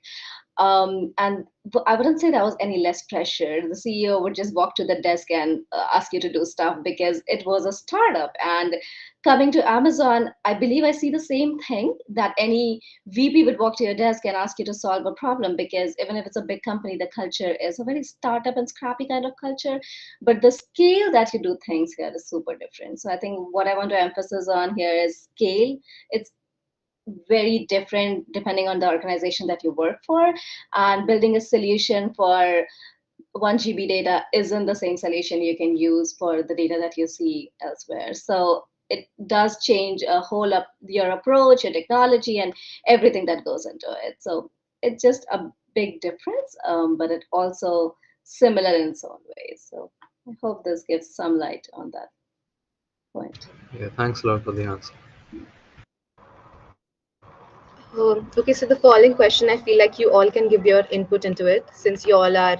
and I wouldn't say there was any less pressure. The CEO would just walk to the desk and ask you to do stuff because it was a startup. And coming to Amazon, I believe I see the same thing, that any VP would walk to your desk and ask you to solve a problem, because even if it's a big company, the culture is a very startup and scrappy kind of culture. But the scale that you do things here is super different. So I think what I want to emphasize on here is scale. It's very different depending on the organization that you work for, and building a solution for 1 GB data isn't the same solution you can use for the data that you see elsewhere. So it does change a whole up your approach, your technology, and everything that goes into it. So it's just a big difference, but it also similar in its own ways. So I hope this gives some light on that point. Yeah, thanks a lot for the answer. Okay, so the following question, I feel like you all can give your input into it since you all are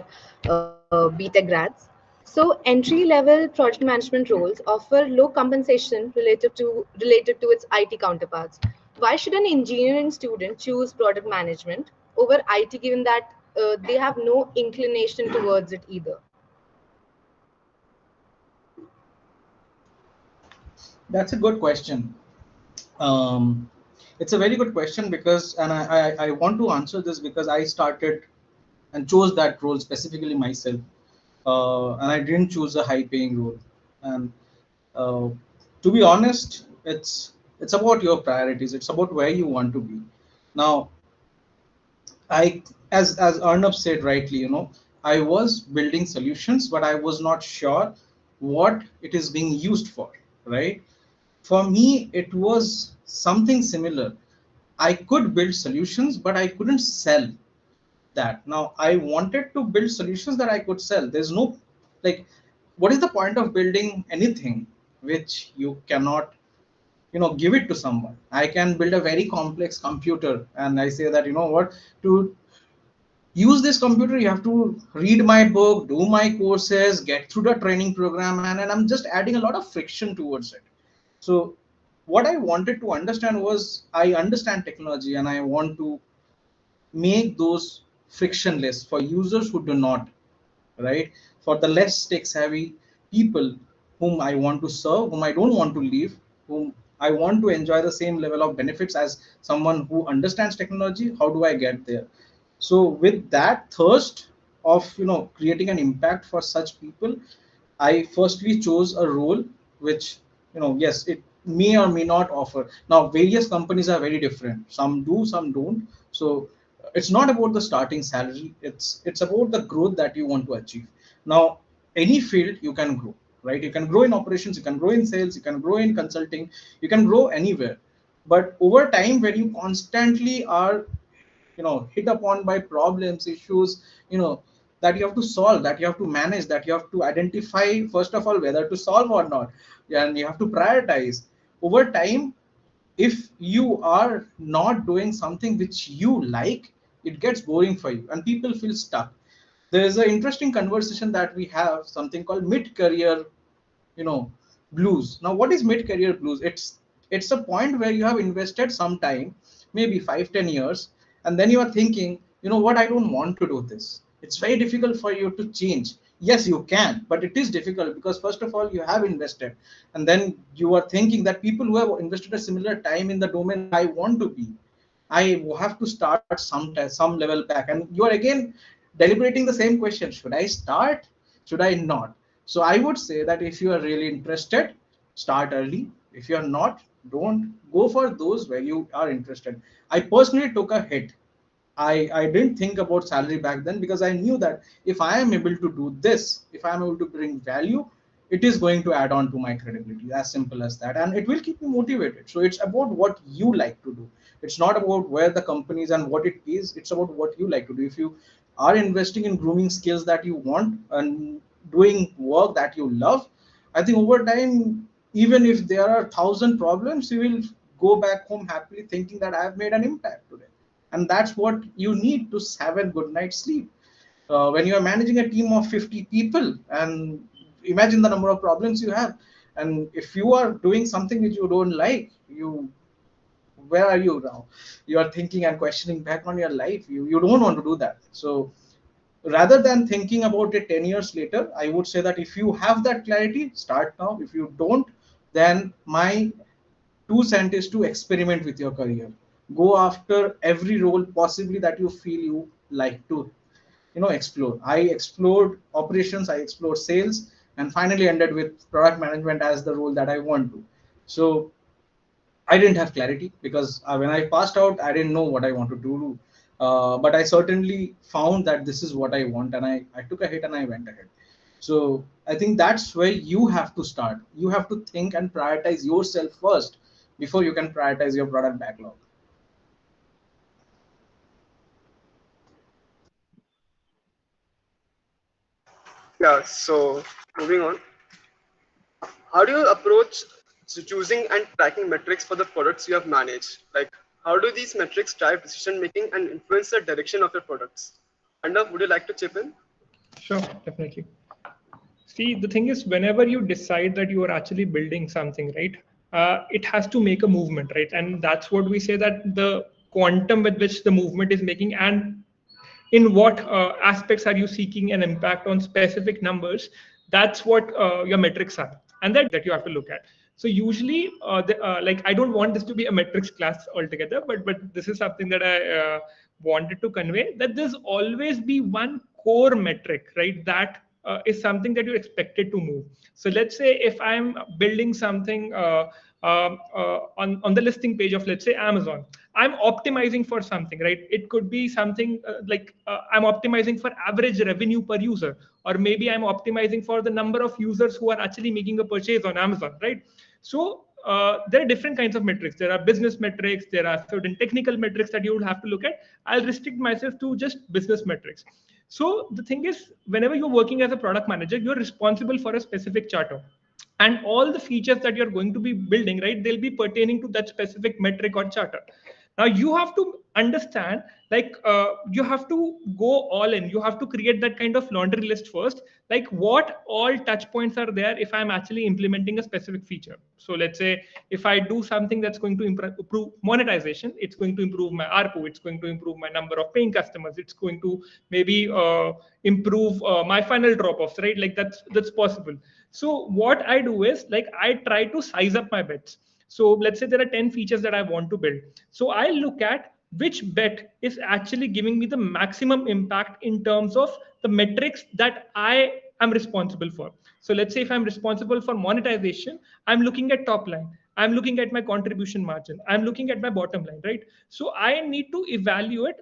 BTech grads. So entry-level project management roles offer low compensation related to its IT counterparts. Why should an engineering student choose product management over IT, given that they have no inclination towards it either? That's a good question. Um, it's a very good question because, and I want to answer this because I started and chose that role specifically myself, and I didn't choose a high-paying role. And uh, to be honest, it's about your priorities. It's about where you want to be. Now, I, as Arnab said rightly, I was building solutions, but I was not sure what it is being used for. Right? For me, it was something similar. I could build solutions, but I couldn't sell that. Now, I wanted to build solutions that I could sell. There's no, like, what is the point of building anything which you cannot, give it to someone? I can build a very complex computer, and I say that, what, to use this computer, you have to read my book, do my courses, get through the training program, and I'm just adding a lot of friction towards it. So what I wanted to understand was, I understand technology and I want to make those frictionless for users who do not, right? For the less tech savvy people whom I want to serve, whom I don't want to leave, whom I want to enjoy the same level of benefits as someone who understands technology. How do I get there? So with that thirst of creating an impact for such people, I firstly chose a role which, yes, it may or may not offer. Now, various companies are very different. Some do, some don't. So it's not about the starting salary. It's about the growth that you want to achieve. Now, any field you can grow, right? You can grow in operations, you can grow in sales, you can grow in consulting, you can grow anywhere. But over time, when you constantly are hit upon by problems, issues, that you have to solve, that you have to manage, that you have to identify first of all whether to solve or not, and you have to prioritize over time. If you are not doing something which you like, it gets boring for you and people feel stuck. There's an interesting conversation that we have, something called mid career you know blues. Now, what is mid career blues? It's a point where you have invested some time, maybe 5-10 years, and then you are thinking, what, I don't want to do this. It's very difficult for you to change. Yes, you can, but it is difficult because first of all you have invested, and then you are thinking that people who have invested a similar time in the domain I want to be, I have to start some level back, and you are again deliberating the same question: should I start? Should I not? So I would say that if you are really interested, start early. If you are not, don't go for those where you are interested. I personally took a hit. I didn't think about salary back then because I knew that if I am able to do this, if I am able to bring value, it is going to add on to my credibility. As simple as that, and it will keep me motivated. So it's about what you like to do. It's not about where the company is and what it is. It's about what you like to do. If you are investing in grooming skills that you want and doing work that you love, I think over time, even if there are 1,000 problems, you will go back home happily thinking that I have made an impact today. And that's what you need to have a good night's sleep. When you are managing a team of 50 people, and imagine the number of problems you have, and if you are doing something which you don't like, you where are you now? You are thinking and questioning back on your life. You don't want to do that. So rather than thinking about it 10 years later, I would say that if you have that clarity, start now. If you don't, then my 2 cents is to experiment with your career. Go after every role possibly that you feel you like to, explore. I explored operations, I explored sales, and finally ended with product management as the role that I want to. So I didn't have clarity because when I passed out, I didn't know what I wanted to do. But I certainly found that this is what I want, and I took a hit and I went ahead. So I think that's where you have to start. You have to think and prioritize yourself first before you can prioritize your product backlog. Yeah, so moving on. How do you approach choosing and tracking metrics for the products you have managed? Like, how do these metrics drive decision making and influence the direction of your products? Anna, would you like to chip in? Sure, definitely. See, the thing is, whenever you decide that you are actually building something, right, it has to make a movement, right? And that's what we say, that the quantum with which the movement is making, and in what aspects are you seeking an impact on specific numbers, that's what your metrics are, and that you have to look at. So usually like, I don't want this to be a metrics class altogether, but this is something that I wanted to convey, that there's always be one core metric, right, that is something that you're expected to move. So let's say if I'm building something on the listing page of, let's say, Amazon, I'm optimizing for something, right? It could be something like I'm optimizing for average revenue per user, or maybe I'm optimizing for the number of users who are actually making a purchase on Amazon, right? So there are different kinds of metrics. There are business metrics, there are certain technical metrics that you would have to look at. I'll restrict myself to just business metrics. So the thing is, whenever you're working as a product manager, you're responsible for a specific charter, and all the features that you're going to be building, right, they'll be pertaining to that specific metric or charter. Now you have to understand, like, you have to go all in. You have to create that kind of laundry list first, like what all touch points are there if I'm actually implementing a specific feature. So let's say if I do something that's going to improve monetization, it's going to improve my ARPU, it's going to improve my number of paying customers, it's going to maybe improve my funnel drop offs, right? Like that's possible. So what I do is, like, I try to size up my bets. So let's say there are 10 features that I want to build. So I look at which bet is actually giving me the maximum impact in terms of the metrics that I am responsible for. So let's say if I'm responsible for monetization, I'm looking at top line, I'm looking at my contribution margin, I'm looking at my bottom line, right? So I need to evaluate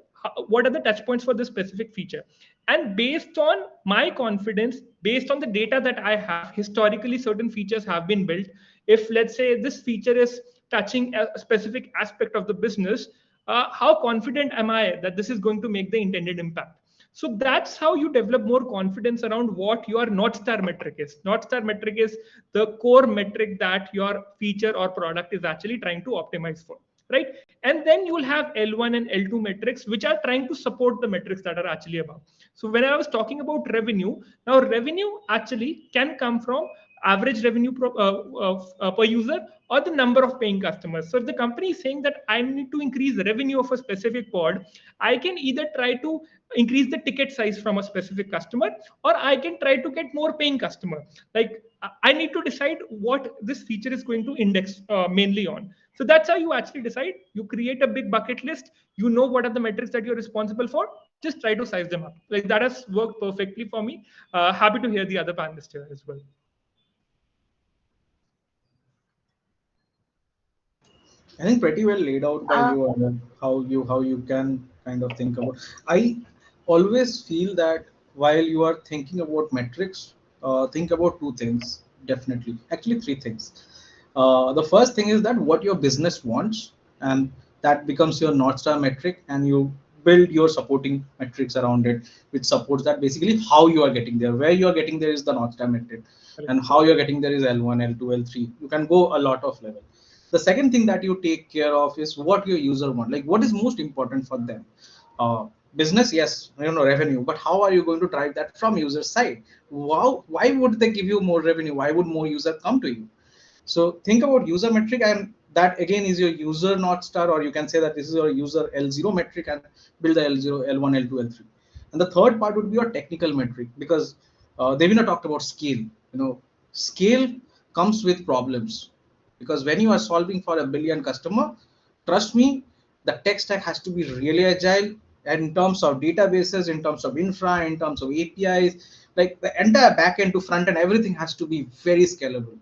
what are the touch points for this specific feature. And based on my confidence, based on the data that I have, historically certain features have been built. If, let's say, this feature is touching a specific aspect of the business, how confident am I that this is going to make the intended impact? So that's how you develop more confidence around what your North Star metric is. North Star metric is the core metric that your feature or product is actually trying to optimize for, right? And then you will have L1 and L2 metrics, which are trying to support the metrics that are actually above. So when I was talking about revenue, now revenue actually can come from average revenue per user, or the number of paying customers. So if the company is saying that I need to increase the revenue of a specific pod, I can either try to increase the ticket size from a specific customer, or I can try to get more paying customer. Like, I need to decide what this feature is going to index mainly on. So that's how you actually decide. You create a big bucket list. You know what are the metrics that you're responsible for. Just try to size them up. Like that has worked perfectly for me. Happy to hear the other panelists here as well. I think pretty well laid out by Uh, you, Anand, how you can kind of think about. I always feel that while you are thinking about metrics, think about two things definitely. Actually, three things. The first thing is that what your business wants, and that becomes your North Star metric, and you build your supporting metrics around it, which supports that. Basically, how you are getting there, where you are getting there is the North Star metric, and how you're getting there is L1, L2, L3. You can go a lot of level. The second thing that you take care of is what your user want, like what is most important for them. uh, Business, yes, revenue, but how are you going to drive that from user side? Why would they give you more revenue? Why would more user come to you? So think about user metric, and that again is your user North Star, or you can say that this is your user L0 metric, and build the L0, L1, L2, L3. And the third part would be your technical metric, because Devina talked about scale. Scale comes with problems, because when you are solving for a billion customer, trust me, the tech stack has to be really agile, and in terms of databases, in terms of infra, in terms of APIs, like the entire backend to front end, everything has to be very scalable,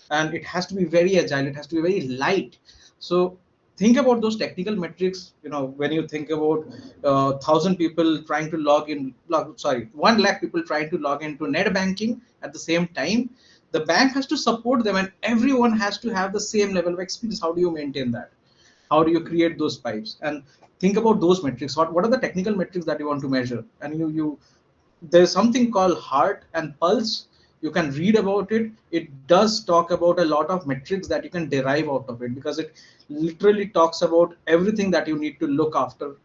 and it has to be very agile, it has to be very light. So think about those technical metrics. When you think about 1,000 people trying to sorry, 1 lakh people trying to log into net banking at the same time, the bank has to support them, and everyone has to have the same level of experience. How do you maintain that? How do you create those pipes? And think about those metrics. What are the technical metrics that you want to measure? And you there's something called heart and pulse. You can read about it. It does talk about a lot of metrics that you can derive out of it, because it literally talks about everything that you need to look after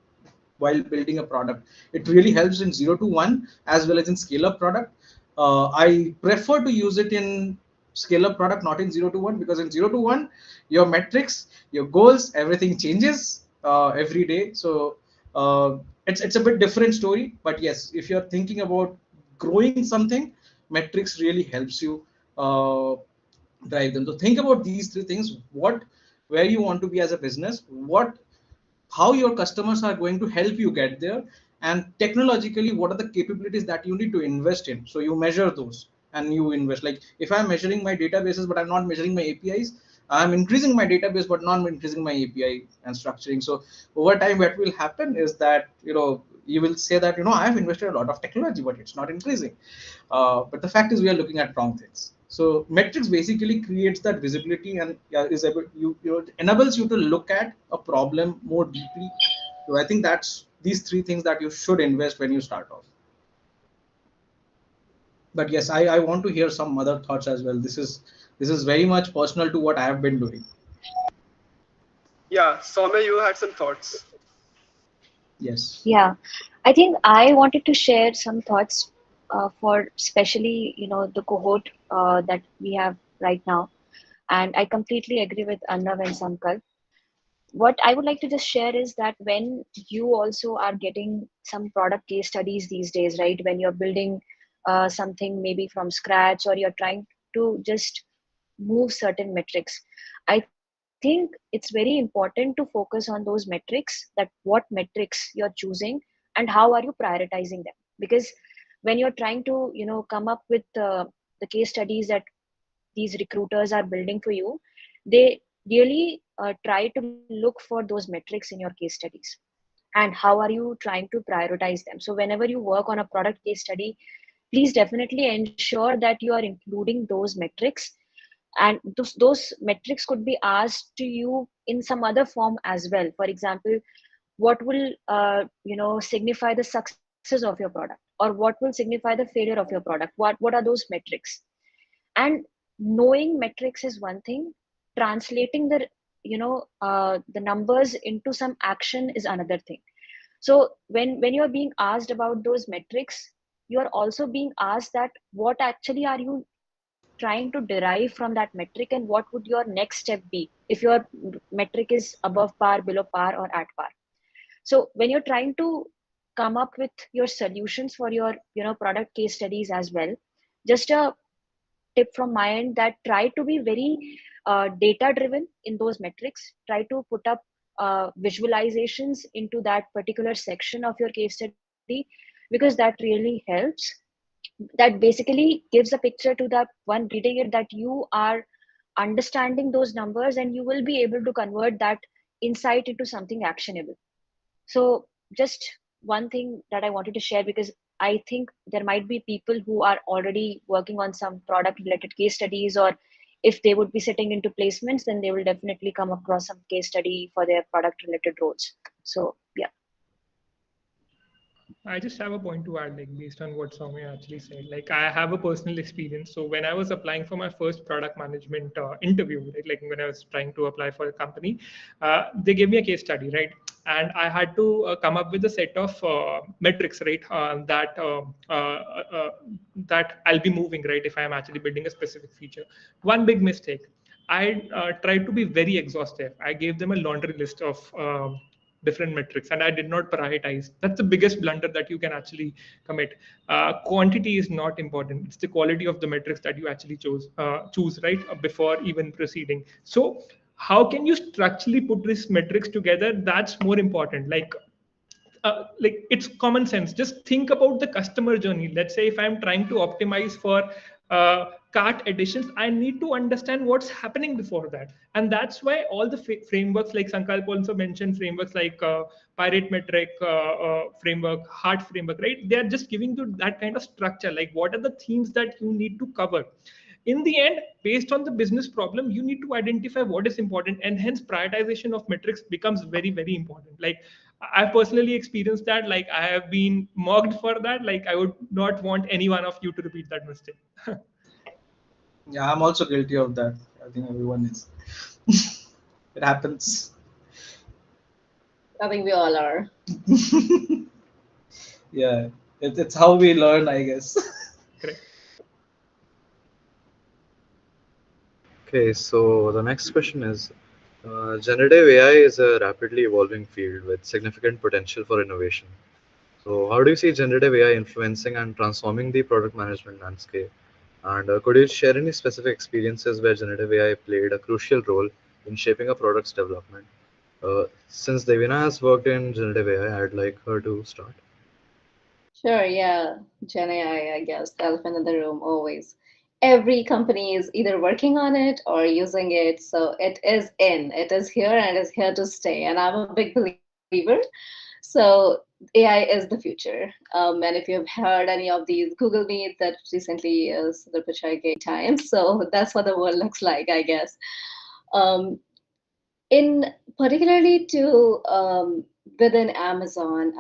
while building a product. It really helps in 0 to 1 as well as in scale up product. I prefer to use it in scale up product, not in 0 to 1, because in 0 to 1, your metrics, your goals, everything changes every day. So it's a bit different story. But yes, if you're thinking about growing something, metrics really helps you uh, drive them. So think about these three things: where you want to be as a business, how your customers are going to help you get there, and technologically what are the capabilities that you need to invest in. So you measure those and you invest. Like if I'm measuring my databases but I'm not measuring my APIs, I'm increasing my database but not increasing my API and structuring. So over time what will happen is that you will say that I have invested a lot of technology but it's not increasing. But the fact is we are looking at wrong things. So metrics basically creates that visibility, and is able enables you to look at a problem more deeply. So I think that's these three things that you should invest when you start off. But yes, I want to hear some other thoughts as well. This is very much personal to what I have been doing. Yeah, Soumya, you had some thoughts. Yes. Yeah, I think I wanted to share some thoughts for especially the cohort that we have right now, and I completely agree with Arnav and Sankalp. What I would like to just share is that when you also are getting some product case studies these days, right? When you're building something maybe from scratch, or you're trying to just move certain metrics, I think it's very important to focus on those metrics, that what metrics you're choosing and how are you prioritizing them. Because when you're trying to come up with the case studies that these recruiters are building for you, they really try to look for those metrics in your case studies, and how are you trying to prioritize them. So whenever you work on a product case study, please definitely ensure that you are including those metrics, and those metrics could be asked to you in some other form as well. For example, what will signify the success of your product, or what will signify the failure of your product? What are those metrics? And knowing metrics is one thing, translating the numbers into some action is another thing. So when you're being asked about those metrics, you are also being asked that what actually are you trying to derive from that metric, and what would your next step be if your metric is above par, below par, or at par. So when you're trying to come up with your solutions for your product case studies as well, just a tip from my end, that try to be very data driven in those metrics. Try to put up visualizations into that particular section of your case study, because that really helps. That basically gives a picture to the one reading it that you are understanding those numbers, and you will be able to convert that insight into something actionable. So just one thing that I wanted to share, because I think there might be people who are already working on some product related case studies, or if they would be sitting into placements, then they will definitely come across some case study for their product related roles. So yeah. I just have a point to add, like based on what Soumya actually said. Like I have a personal experience. So when I was applying for my first product management interview, right, like when I was trying to apply for a company, they gave me a case study, right, and I had to come up with a set of metrics, right, that I'll be moving, right, if I am actually building a specific feature. One big mistake. I tried to be very exhaustive. I gave them a laundry list of different metrics, and I did not prioritize. That's the biggest blunder that you can actually commit. Quantity is not important. It's the quality of the metrics that you actually choose, right, before even proceeding. So how can you structurally put these metrics together? That's more important. Like it's common sense. Just think about the customer journey. Let's say if I'm trying to optimize for cart additions, I need to understand what's happening before that. And that's why all the frameworks, like Sankalp also mentioned, frameworks like pirate metric framework, heart framework, right, they are just giving you that kind of structure, like what are the themes that you need to cover. In the end, based on the business problem, you need to identify what is important, and hence prioritization of metrics becomes very, very important. Like I personally experienced that. Like I have been mocked for that. Like I would not want any one of you to repeat that mistake. Yeah, I'm also guilty of that. I think everyone is. It happens. I think we all are. Yeah, it's how we learn, I guess. Correct. Okay, so the next question is generative AI is a rapidly evolving field with significant potential for innovation. So, how do you see generative AI influencing and transforming the product management landscape? And could you share any specific experiences where generative AI played a crucial role in shaping a product's development? Since Devina has worked in generative AI, I'd like her to start. Sure, yeah. Gen AI, I guess, the elephant in the room always. Every company is either working on it or using it. So it is here and it is here to stay. And I'm a big believer. So AI is the future. And if you've heard any of these Google Meet that recently the pitch I gave times, so that's what the world looks like, I guess. Um, in particularly to within Amazon,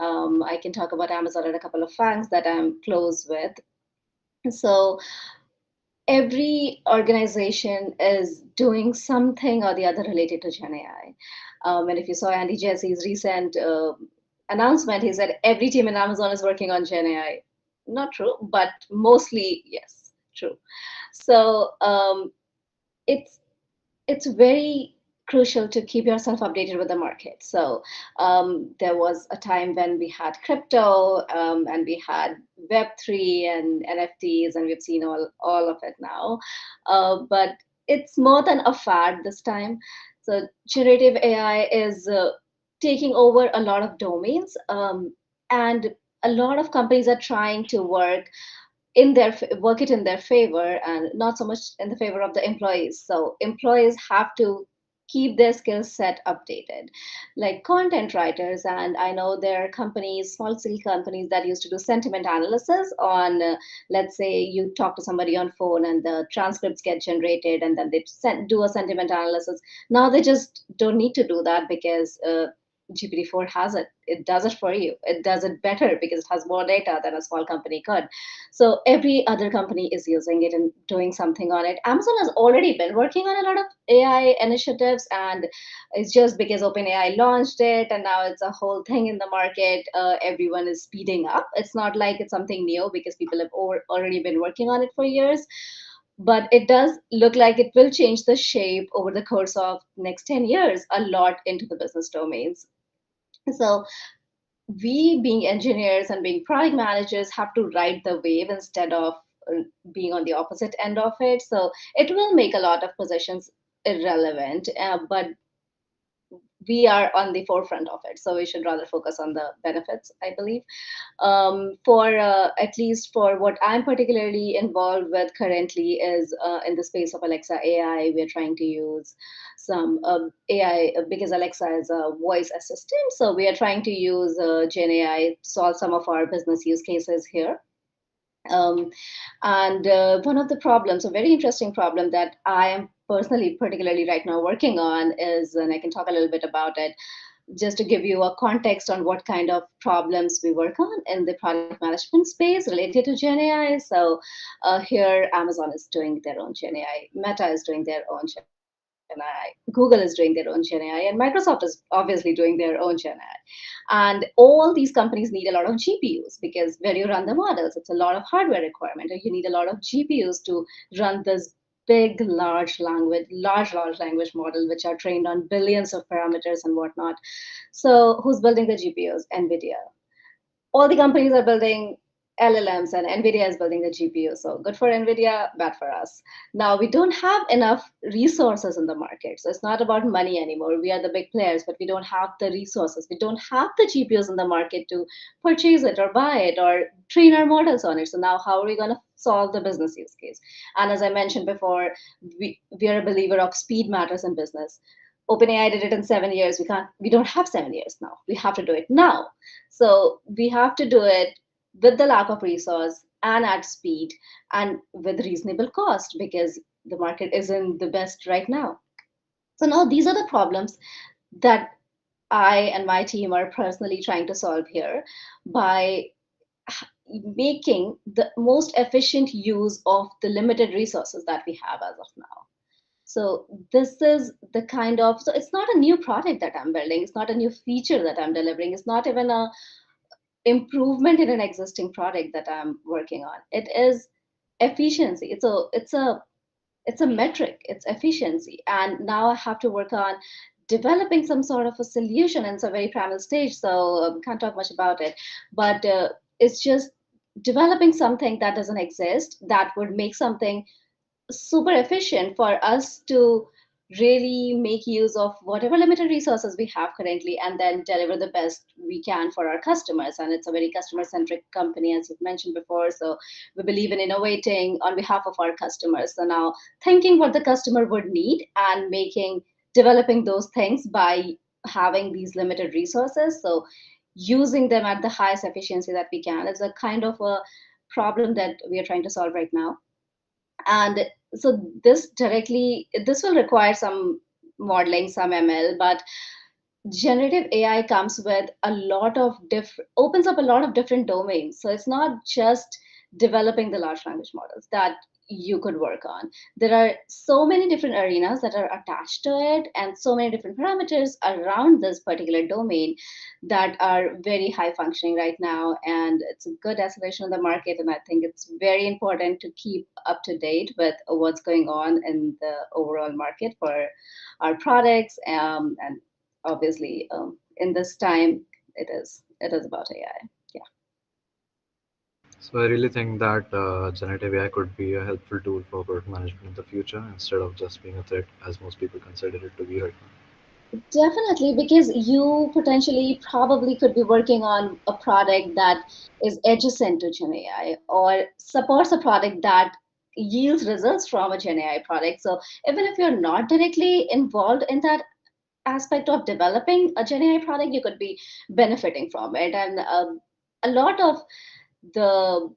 I can talk about Amazon and a couple of FANGs that I'm close with. So every organization is doing something or the other related to Gen AI. And if you saw Andy Jesse's recent announcement, he said every team in Amazon is working on Gen AI. Not true, but mostly yes, true. So it's it's very crucial to keep yourself updated with the market. So there was a time when we had crypto and we had Web3 and NFTs, and we've seen all of it now. But it's more than a fad this time. So generative AI is taking over a lot of domains, and a lot of companies are trying to work it in their favor and not so much in the favor of the employees. So employees have to keep their skill set updated, like content writers. And I know there are companies, small scale companies, that used to do sentiment analysis on let's say you talk to somebody on phone and the transcripts get generated and then they do a sentiment analysis. Now they just don't need to do that because GPT-4 has it. It does it for you. It does it better because it has more data than a small company could. So every other company is using it and doing something on it. Amazon has already been working on a lot of AI initiatives, and it's just because OpenAI launched it and now it's a whole thing in the market. Everyone is speeding up. It's not like it's something new because people have already been working on it for years. But it does look like it will change the shape over the course of next 10 years a lot into the business domains. So we being engineers and being product managers have to ride the wave instead of being on the opposite end of it. So it will make a lot of positions irrelevant, but we are on the forefront of it, so we should rather focus on the benefits, I believe. For at least for what I'm particularly involved with currently is in the space of Alexa AI. We're trying to use some AI because Alexa is a voice assistant, so we are trying to use Gen AI to solve some of our business use cases here. um, and one of the problems, a very interesting problem that I am personally particularly right now working on is, and I can talk a little bit about it, just to give you a context on what kind of problems we work on in the product management space related to Gen AI. So here, Amazon is doing their own Gen AI, Meta is doing their own Gen AI, Google is doing their own Gen AI, and Microsoft is obviously doing their own Gen AI. And all these companies need a lot of GPUs because where you run the models, it's a lot of hardware requirement, and you need a lot of GPUs to run this big, large language model, which are trained on billions of parameters and whatnot. So who's building the GPUs? NVIDIA. All the companies are building LLMs, and NVIDIA is building the GPU. So good for NVIDIA, bad for us. Now we don't have enough resources in the market. So it's not about money anymore. We are the big players, but we don't have the resources. We don't have the GPUs in the market to purchase it or buy it or train our models on it. So now how are we going to solve the business use case? And as I mentioned before, we are a believer of speed matters in business. OpenAI did it in 7 years. We don't have 7 years now. We have to do it now. So we have to do it with the lack of resource and at speed and with reasonable cost because the market isn't the best right now. So now these are the problems that I and my team are personally trying to solve here by making the most efficient use of the limited resources that we have as of now. So this is the kind of, so it's not a new product that I'm building. It's not a new feature that I'm delivering. It's not even a improvement in an existing product that I'm working on. It is efficiency. It's a metric. It's efficiency. And now I have to work on developing some sort of a solution. And it's a very primal stage, so can't talk much about it. But it's just developing something that doesn't exist that would make something super efficient for us to really make use of whatever limited resources we have currently and then deliver the best we can for our customers. And it's a very customer centric company, as you've mentioned before. So we believe in innovating on behalf of our customers. So now thinking what the customer would need and developing those things by having these limited resources. So using them at the highest efficiency that we can is a kind of a problem that we are trying to solve right now. And so this will require some modeling, some ML, but generative AI comes with a lot of opens up a lot of different domains. So it's not just developing the large language models that you could work on. There are so many different arenas that are attached to it and so many different parameters around this particular domain that are very high functioning right now. And it's a good acceleration of the market. And I think it's very important to keep up to date with what's going on in the overall market for our products. And obviously, in this time, it is about AI. Yeah. So I really think that generative AI could be a helpful tool for product management in the future instead of just being a threat, as most people consider it to be right now. Definitely, because you potentially probably could be working on a product that is adjacent to Gen AI or supports a product that yields results from a Gen AI product. So even if you're not directly involved in that aspect of developing a Gen AI product, you could be benefiting from it. And a lot of the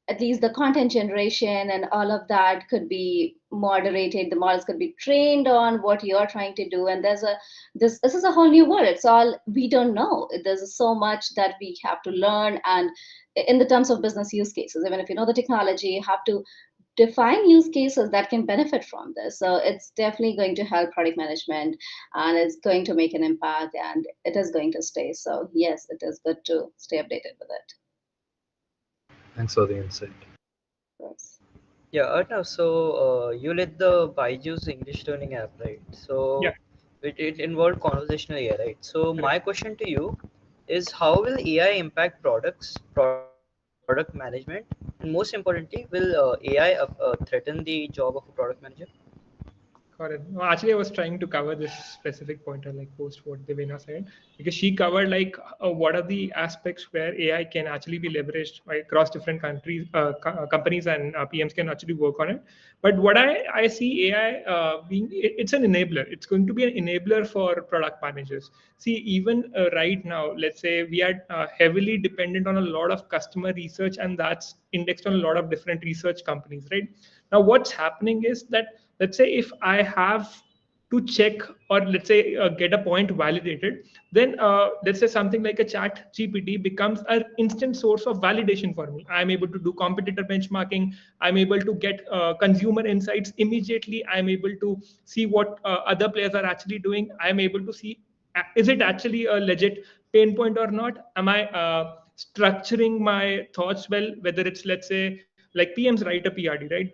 at least the content generation and all of that could be moderated. The models could be trained on what you're trying to do. And this is a whole new world. It's all we don't know. There's so much that we have to learn. And in the terms of business use cases, even if you know the technology, you have to define use cases that can benefit from this. So it's definitely going to help product management and it's going to make an impact and it is going to stay. So yes, it is good to stay updated with it. Thanks for the insight. Yes. Yeah, Arnav, so you led the Byju's English learning app, right? Yeah, So it involved conversational AI, right? So correct. my question to you is how will AI impact product management, and most importantly, will AI threaten the job of a product manager? Got it. No, actually, I was trying to cover this specific pointer, like post what Devina said, because she covered like what are the aspects where AI can actually be leveraged by across different countries, companies, and PMs can actually work on it. But what I see AI being, it's an enabler. It's going to be an enabler for product managers. See, even right now, let's say we are heavily dependent on a lot of customer research, and that's indexed on a lot of different research companies, right? Now, what's happening is that, let's say if I have to check, or let's say get a point validated, then let's say something like a chat GPT becomes an instant source of validation for me. I'm able to do competitor benchmarking. I'm able to get consumer insights immediately. I'm able to see what other players are actually doing. I'm able to see, is it actually a legit pain point or not? Am I structuring my thoughts well? Whether it's, let's say, like PMs write a PRD, right?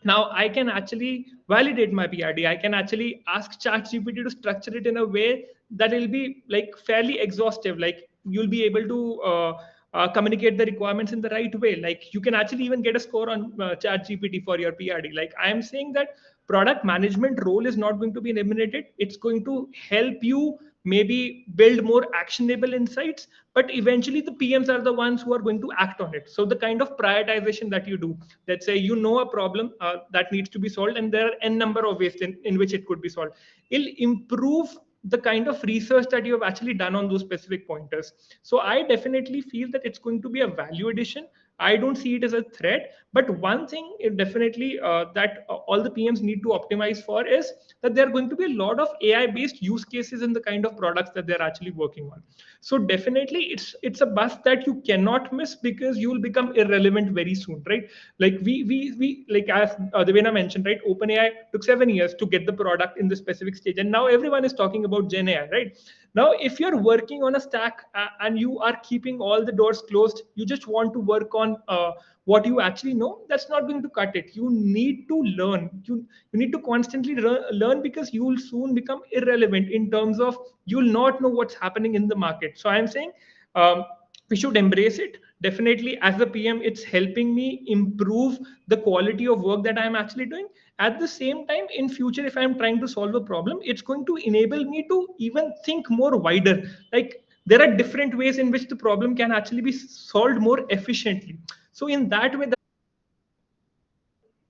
Now I can actually validate my PRD. I can actually ask ChatGPT to structure it in a way that will be like fairly exhaustive. Like you'll be able to communicate the requirements in the right way. Like you can actually even get a score on ChatGPT for your PRD. Like I'm saying that product management role is not going to be eliminated. It's going to help you maybe build more actionable insights, but eventually the PMs are the ones who are going to act on it. So the kind of prioritization that you do, let's say you know a problem that needs to be solved, and there are n number of ways in which it could be solved, it'll improve the kind of research that you have actually done on those specific pointers. So I definitely feel that it's going to be a value addition. I don't see it as a threat. But one thing definitely that all the PMs need to optimize for is that there are going to be a lot of AI based use cases in the kind of products that they're actually working on. So definitely it's a bus that you cannot miss, because you will become irrelevant very soon, right? Like we like, as Devena mentioned, right? OpenAI took 7 years to get the product in the specific stage, and now everyone is talking about Gen AI, right? Now if you're working on a stack and you are keeping all the doors closed, you just want to work on what you actually know, that's not going to cut it. You need to learn. You need to constantly learn, because you will soon become irrelevant in terms of you'll not know what's happening in the market. So I'm saying we should embrace it. Definitely, as the PM, it's helping me improve the quality of work that I'm actually doing. At the same time, in future, if I'm trying to solve a problem, it's going to enable me to even think more wider. Like there are different ways in which the problem can actually be solved more efficiently. So in that way,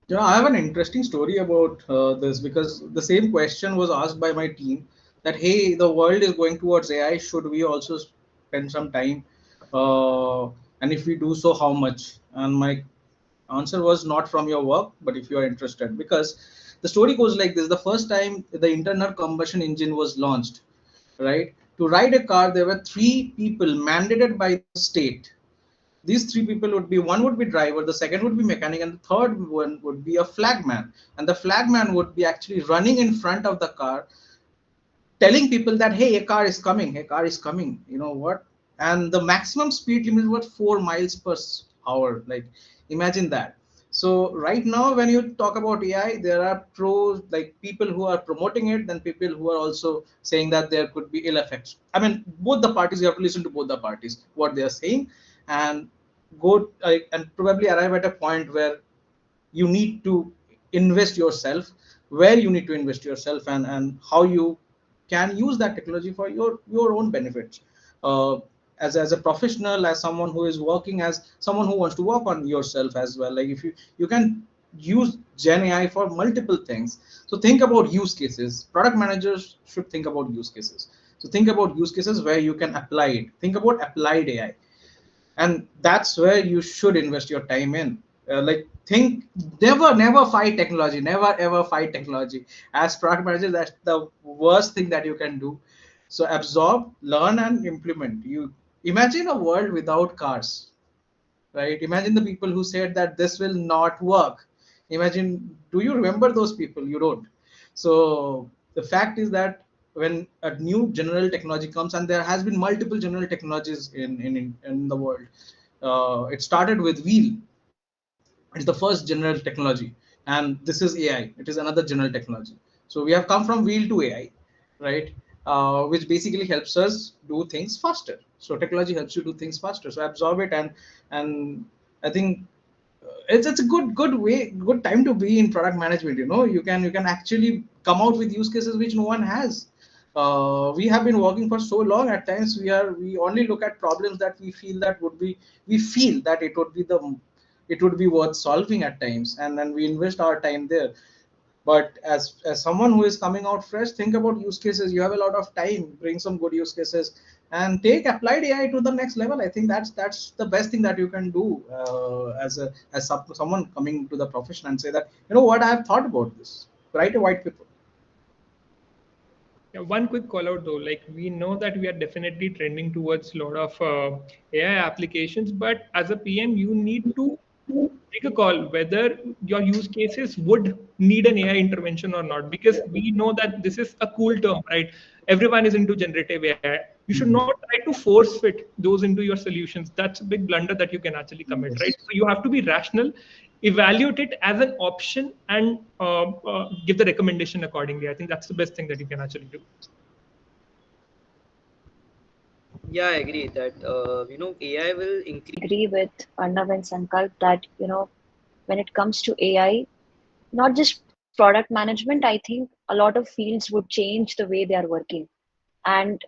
You know, I have an interesting story about this, because the same question was asked by my team that, hey, the world is going towards AI. Should we also spend some time? And if we do so, how much? And my answer was not from your work, but if you are interested. Because the story goes like this: the first time the internal combustion engine was launched, right? To ride a car, there were three people mandated by the state. These three people would be, one would be driver, the second would be mechanic, and the third one would be a flagman. And the flagman would be actually running in front of the car, telling people that, hey, a car is coming, a car is coming, you know what? And the maximum speed limit was 4 miles per hour. Like imagine that. So right now when you talk about AI, there are pros, like people who are promoting it, then people who are also saying that there could be ill effects. I mean, both the parties, you have to listen to both the parties what they are saying, and go and probably arrive at a point where you need to invest yourself, where you need to invest yourself, and how you can use that technology for your own benefits, as a professional, as someone who is working, as someone who wants to work on yourself as well. Like if you can use Gen AI for multiple things. So think about use cases. Product managers should think about use cases. So think about use cases where you can apply it. Think about applied AI, and that's where you should invest your time in. Like think, never fight technology, never ever fight technology. As product manager, that's the worst thing that you can do. So absorb, learn, and implement. You imagine a world without cars, right? Imagine the people who said that this will not work. Imagine, do you remember those people? You don't. So the fact is that when a new general technology comes, and there has been multiple general technologies in the world, it started with wheel. It's the first general technology, and this is AI. It is another general technology. So we have come from wheel to AI, right? Which basically helps us do things faster. So technology helps you do things faster. So absorb it, and I think it's a good time to be in product management. You can actually come out with use cases which no one has. We have been working for so long. At times we only look at problems that we feel that it would be worth solving at times, and then we invest our time there. But as someone who is coming out fresh, think about use cases. You have a lot of time, bring some good use cases and take applied AI to the next level. I think that's the best thing that you can do, someone coming to the profession, and say that, what, I have thought about this. Write a white paper. Yeah, one quick call out though, like we know that we are definitely trending towards a lot of AI applications, but as a PM, you need to take a call whether your use cases would need an AI intervention or not, because we know that this is a cool term, right? Everyone is into generative AI. You should not try to force fit those into your solutions. That's a big blunder that you can actually commit, right? So you have to be rational, evaluate it as an option, and give the recommendation accordingly. I think that's the best thing that you can actually do. Yeah, I agree that AI will increase. Agree with Arnav and Sankalp that, when it comes to AI, not just product management, I think a lot of fields would change the way they are working. And,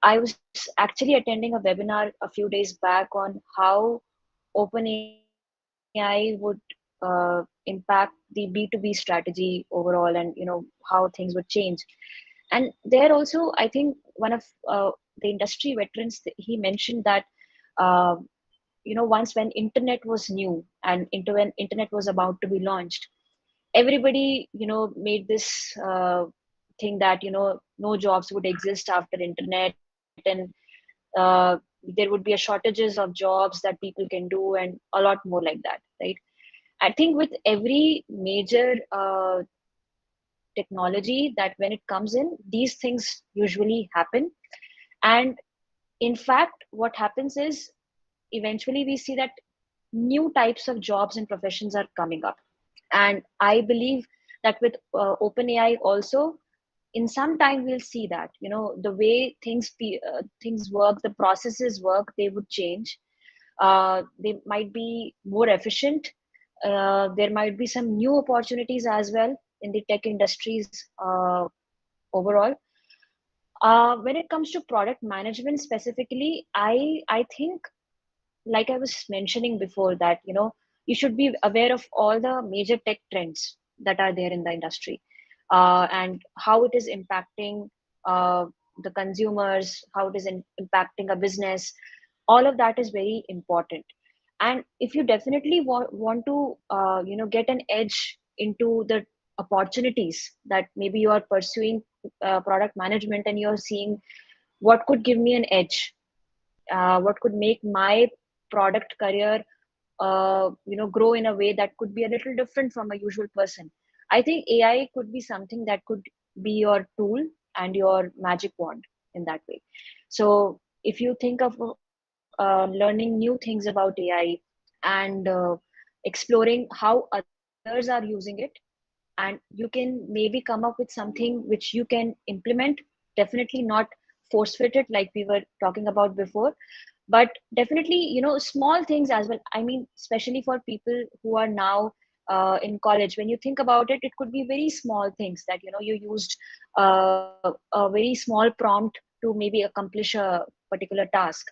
I was actually attending a webinar a few days back on how OpenAI would impact the B2B strategy overall, and, how things would change. And there also, I think one of the industry veterans, he mentioned that, uh, once when internet was new and when internet was about to be launched, everybody made this thing that no jobs would exist after internet, and uh, there would be a shortages of jobs that people can do, and a lot more like that, right? I think with every major technology, that when it comes in, these things usually happen. And in fact, what happens is, eventually we see that new types of jobs and professions are coming up. And I believe that with OpenAI also, in some time we'll see that the way things work, the processes work, they would change. They might be more efficient. There might be some new opportunities as well in the tech industries overall. When it comes to product management specifically, I think, like I was mentioning before, that you should be aware of all the major tech trends that are there in the industry, and how it is impacting uh, the consumers, how it is impacting a business. All of that is very important. And if you definitely want to get an edge into the opportunities that maybe you are pursuing product management, and you're seeing what could give me an edge, what could make my product career grow in a way that could be a little different from a usual person. I think AI could be something that could be your tool and your magic wand in that way. So if you think of learning new things about AI, and exploring how others are using it, and you can maybe come up with something which you can implement. Definitely not force fit it like we were talking about before, but definitely small things as well. I mean, especially for people who are now in college, when you think about it, it could be very small things that you used a very small prompt to maybe accomplish a particular task.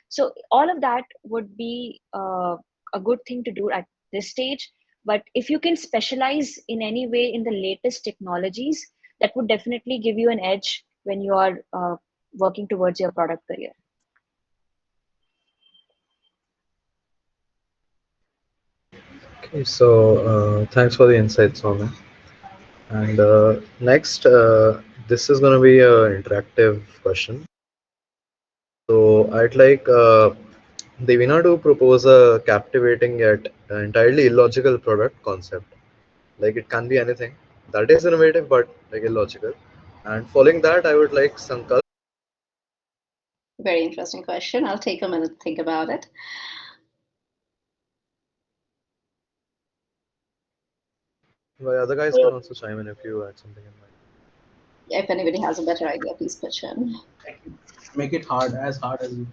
So all of that would be a good thing to do at this stage. But if you can specialize in any way in the latest technologies, that would definitely give you an edge when you are working towards your product career. Okay, so thanks for the insights, Soumya. And next, this is going to be an interactive question. So I'd like Devina to propose a captivating yet entirely illogical product concept. Like it can be anything that is innovative but like illogical. And following that, I would like Sankalp. Very interesting question. I'll take a minute to think about it. The other guys can also chime in if you had something in mind. If anybody has a better idea, please pitch in. Make it hard, as hard as you.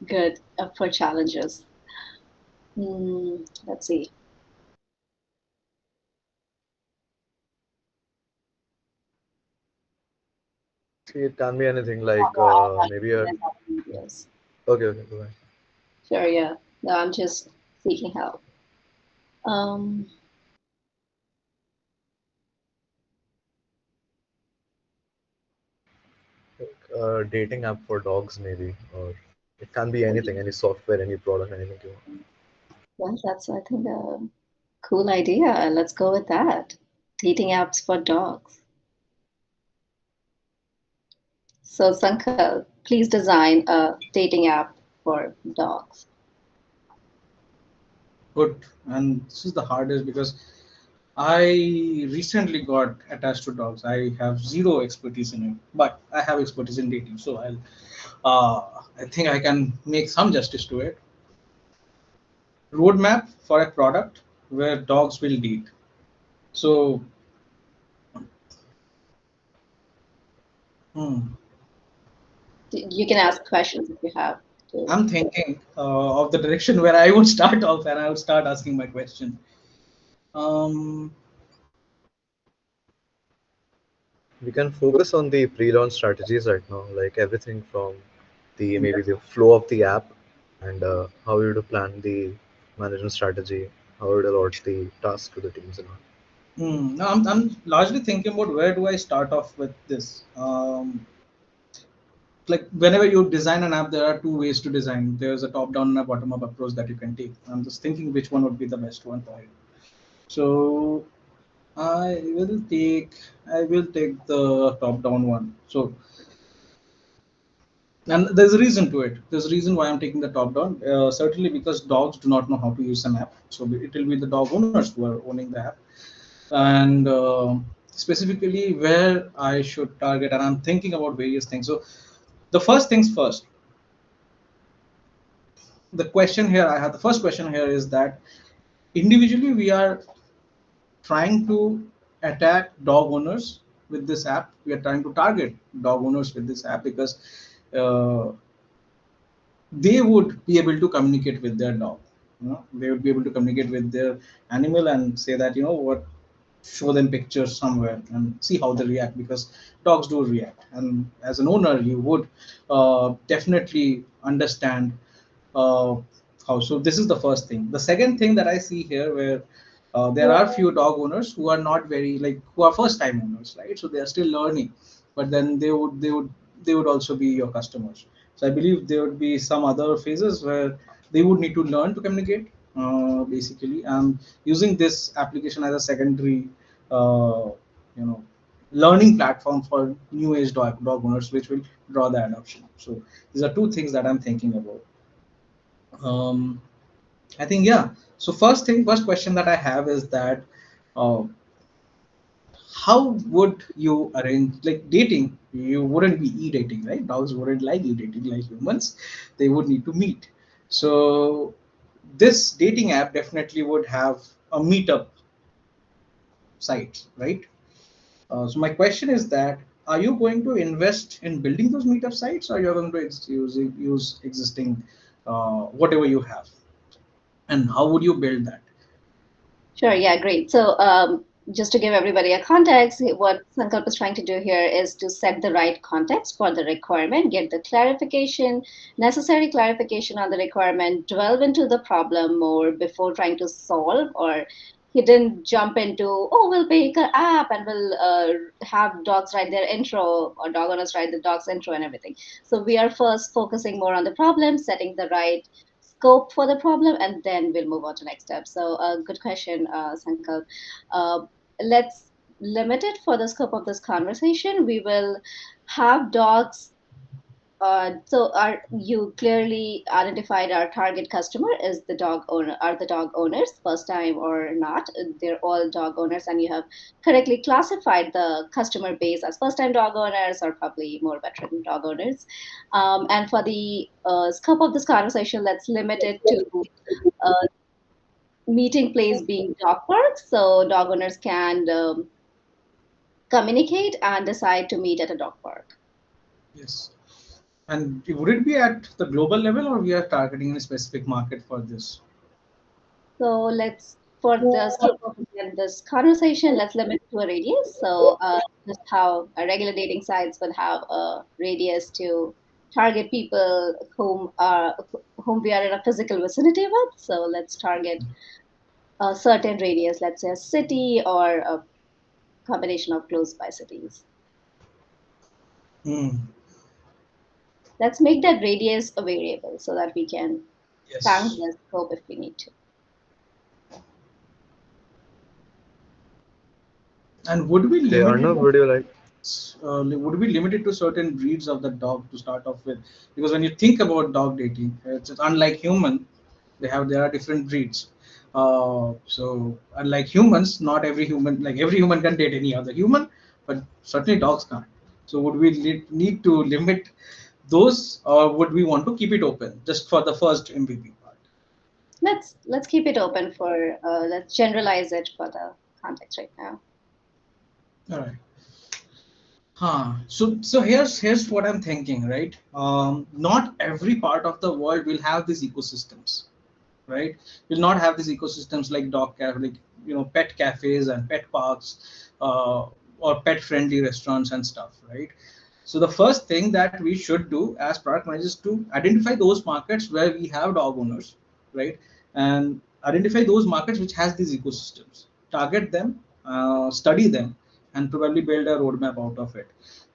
Good for challenges. Let's see. See, it can be anything like maybe a. Yes. Okay, okay, go ahead. Sure, yeah. No, I'm just seeking help. Um, Like dating app for dogs, maybe, or it can be anything, any software, any product, anything you want. well, that's, I think, a cool idea. Let's go with that. Dating apps for dogs. So, Sankalp, please design a dating app for dogs. Good. And this is the hardest because I recently got attached to dogs. I have zero expertise in it, but I have expertise in dating, so I think I can make some justice to it. Roadmap for a product where dogs will date. So, hmm, You can ask questions if you have to. I'm thinking of the direction where I would start off, and I would start asking my question. Um, We can focus on the pre-launch strategies right now, like everything from the maybe the flow of the app and how you to plan the management strategy, how you to allot the task to the teams and all. no, I'm largely thinking about where do I start off with this. Like whenever you design an app, there are two ways to design. There's a top-down and a bottom-up approach that you can take. I'm just thinking which one would be the best one for it. So I will take I will take the top-down one. So and there's a reason to it. There's a reason why I'm taking the top-down. Certainly because dogs do not know how to use an app. So it will be the dog owners who are owning the app. And specifically where I should target, and I'm thinking about various things. So the first things first, the first question here is that individually we are trying to attack dog owners with this app. We are trying to target dog owners with this app because uh, they would be able to communicate with their dog. They would be able to communicate with their animal and say that what, show them pictures somewhere and see how they react, because dogs do react, and as an owner you would definitely understand uh, how. So this is the first thing. The second thing that I see here, where there are few dog owners who are not very, like, who are first time owners, right? So they are still learning, but then they would also be your customers. So I believe there would be some other phases where they would need to learn to communicate, basically, and using this application as a secondary uh, you know learning platform for new age dog owners, which will draw the adoption. So these are two things that I'm thinking about. um, I think, yeah. So first question that I have is that uh, how would you arrange, like, dating? You wouldn't be e-dating, right? Dogs wouldn't like e-dating like humans. They would need to meet. So this dating app definitely would have a meetup site, right? So my question is that, are you going to invest in building those meetup sites, or you're going to use existing whatever you have, and how would you build that? Sure, yeah, great. So, just to give everybody a context, what Sankalp is trying to do here is to set the right context for the requirement, get the clarification, necessary clarification on the requirement, delve into the problem more before trying to solve, or he didn't jump into, oh, we'll make an app and we'll have dogs write their intro or dog owners write the dog's intro and everything. So we are first focusing more on the problem, setting the right scope for the problem, and then we'll move on to next step. So, good question, Sankalp. Uh, let's limit it for the scope of this conversation. We will have dogs. So our you clearly identified our target customer is the dog owner, are the dog owners, first time or not. They're all dog owners, and you have correctly classified the customer base as first time dog owners or probably more veteran dog owners. And for the scope of this conversation, let's limit it to uh, meeting place being dog parks, so dog owners can communicate and decide to meet at a dog park. Yes. And would it be at the global level, or we are targeting a specific market for this? So let's, for the sake of this conversation, let's limit to a radius. So just how regular dating sites would have a radius to target people whom we are in a physical vicinity with. So let's target a certain radius, let's say a city or a combination of close by cities. Hmm. Let's make that radius a variable so that we can expand Yes. the scope if we need to. And would we Okay, limit it? Arnav, would you like? Would we limit it to certain breeds of the dog to start off with? Because when you think about dog dating, it's unlike human. There are different breeds. So unlike humans, not every human, like every human can date any other human, but certainly dogs can't. So would we need to limit those, or would we want to keep it open just for the first MVP part? Let's keep it open for let's generalize it for the context right now. All right. So here's what I'm thinking, right? Not every part of the world will have these ecosystems, right? Will not have these ecosystems like like pet cafes and pet parks, or pet friendly restaurants and stuff, right? So the first thing that we should do as product managers to identify those markets where we have dog owners, right? And identify those markets which has these ecosystems, target them, study them, and probably build a roadmap out of it.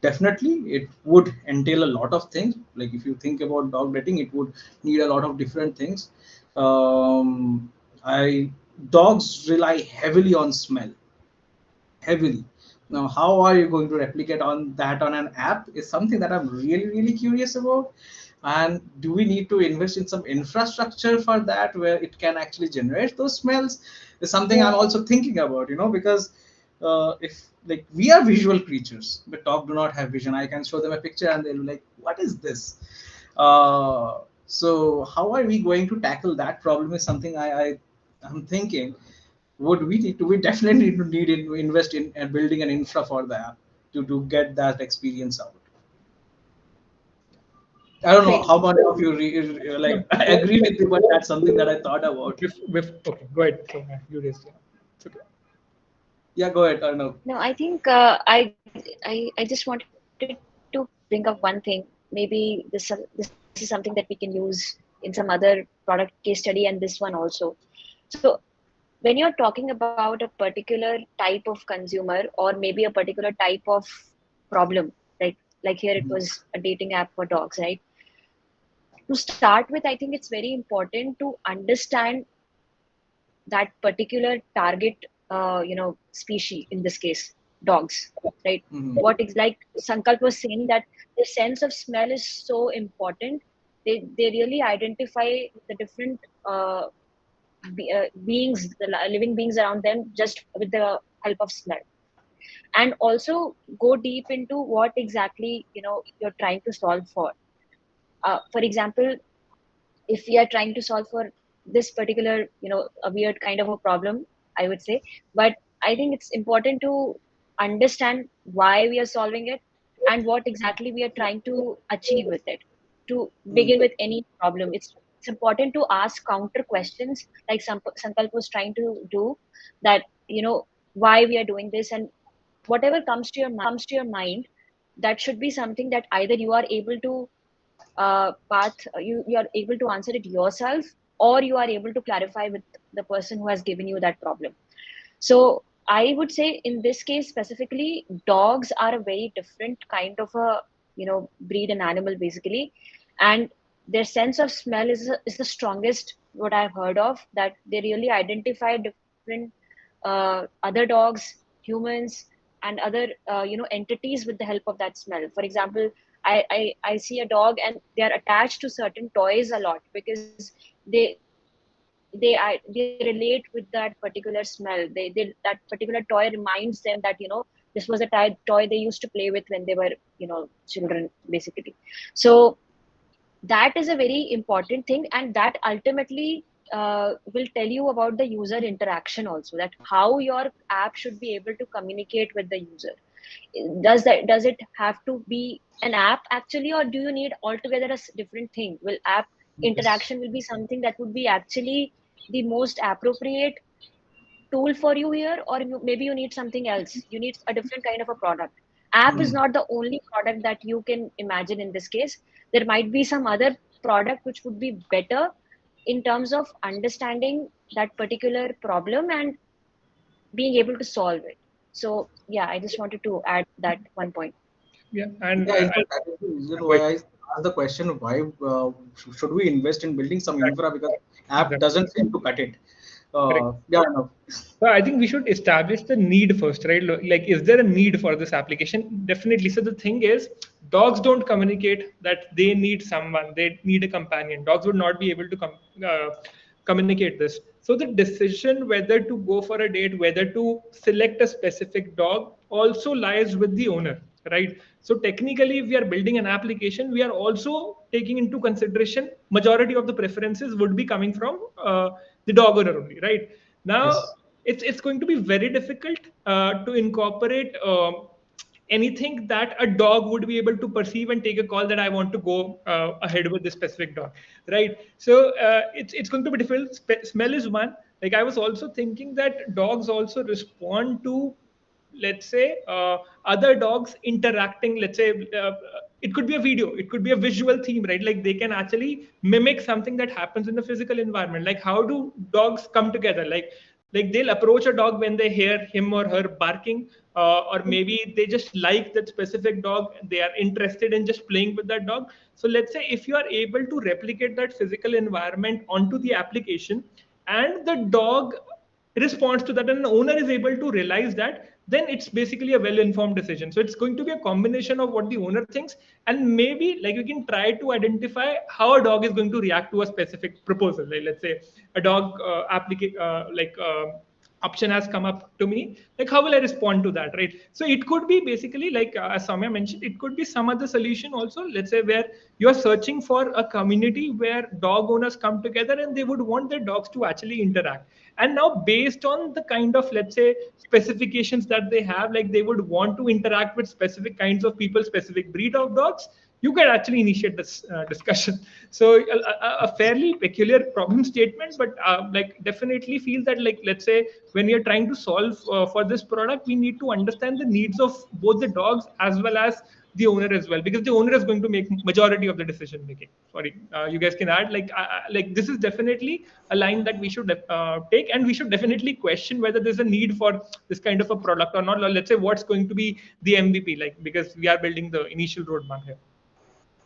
Definitely it would entail a lot of things. Like if you think about dog dating, it would need a lot of different things. I Dogs rely heavily on smell, heavily. Now, how are you going to replicate on that on an app is something that I'm really curious about. And do we need to invest in some infrastructure for that where it can actually generate those smells? Is something I'm also thinking about, because if like we are visual creatures, but dog do not have vision. I can show them a picture and they'll be like, what is this? So how are we going to tackle that problem is something I'm thinking. Would we need to we definitely need to invest in building an infra for the app to get that experience out. I don't know Great. how many of you No, like I agree with you, but that's something that I thought about. okay, go ahead. So you raised it. It's okay. Yeah, go ahead. I know. No, I think I just wanted to bring up one thing. Maybe this is something that we can use in some other product case study and this one also. So when you're talking about a particular type of consumer or maybe a particular type of problem, right? Like here it was a dating app for dogs, right? To start with, I think it's very important to understand that particular target, species, in this case dogs, right? Mhm. What is, like Sankalp was saying, that the sense of smell is so important. They really identify the different beings, the living beings around them, just with the help of smell. And also go deep into what exactly you're trying to solve for. For example, if we are trying to solve for this particular, a weird kind of a problem, I would say. But I think it's important to understand why we are solving it and what exactly we are trying to achieve with it. To Mm. begin with any problem, it's important to ask counter questions, like Sankalp was trying to do, that why we are doing this, and whatever comes to your mind, that should be something that either you are able to you are able to answer it yourself, or you are able to clarify with the person who has given you that problem. So I would say in this case specifically, dogs are a very different kind of a breed and animal basically. And their sense of smell is the strongest what I've heard of, that they really identify different other dogs, humans, and other entities with the help of that smell. For example, I see a dog and they are attached to certain toys a lot because they relate with that particular smell. That particular toy reminds them that this was a toy they used to play with when they were children basically. So that is a very important thing, and that ultimately will tell you about the user interaction also, that how your app should be able to communicate with the user. Does it have to be an app actually, or do you need altogether a different thing? Will app Yes. interaction will be something that would be actually the most appropriate tool for you here, or maybe you need something else. You need a different kind of a product. App is Hmm. not the only product that you can imagine in this case. There might be some other product which would be better in terms of understanding that particular problem and being able to solve it. So yeah, I just wanted to add that one point. Yeah, and Yeah, in fact, that is the reason why wait, I asked the question, why should we invest in building some infra, because app exactly. doesn't seem to cut it. Correct. Yeah, no. So I think we should establish the need first, right? Like, is there a need for this application? Definitely. So the thing is, dogs don't communicate that they need someone, they need a companion. Dogs would not be able to communicate this. So the decision whether to go for a date, whether to select a specific dog, also lies with the owner, right? So technically, if we are building an application, we are also taking into consideration majority of the preferences would be coming from the dog owner only, right? Now, Yes. it's going to be very difficult to incorporate anything that a dog would be able to perceive and take a call that I want to go ahead with this specific dog, right? So it's going to be difficult. Smell is one. Like, I was also thinking that dogs also respond to, let's say, other dogs interacting. Let's say it could be a video, it could be a visual theme, right? Like, they can actually mimic something that happens in the physical environment. Like, how do dogs come together? Like they'll approach a dog when they hear him or her barking, or maybe they just like that specific dog, they are interested in just playing with that dog. So let's say if you are able to replicate that physical environment onto the application, and the dog responds to that, and the owner is able to realize that, then it's basically a well informed decision. So it's going to be a combination of what the owner thinks, and maybe like we can try to identify how a dog is going to react to a specific proposal. Like, let's say a dog option has come up to me, like, how will I respond to that, right? So it could be basically like, as Samya mentioned, it could be some other solution also. Let's say where you're searching for a community where dog owners come together and they would want their dogs to actually interact. And now, based on the kind of, let's say, specifications that they have, like, they would want to interact with specific kinds of people, specific breed of dogs, you can actually initiate this discussion. So a fairly peculiar problem statement, but like, definitely feel that, like, let's say when we are trying to solve for this product, we need to understand the needs of both the dogs as well as the owner as well, because the owner is going to make majority of the decision making. Sorry, you guys can add, like, this is definitely a line that we should take, and we should definitely question whether there's a need for this kind of a product or not. Or let's say what's going to be the MVP, like, because we are building the initial roadmap here.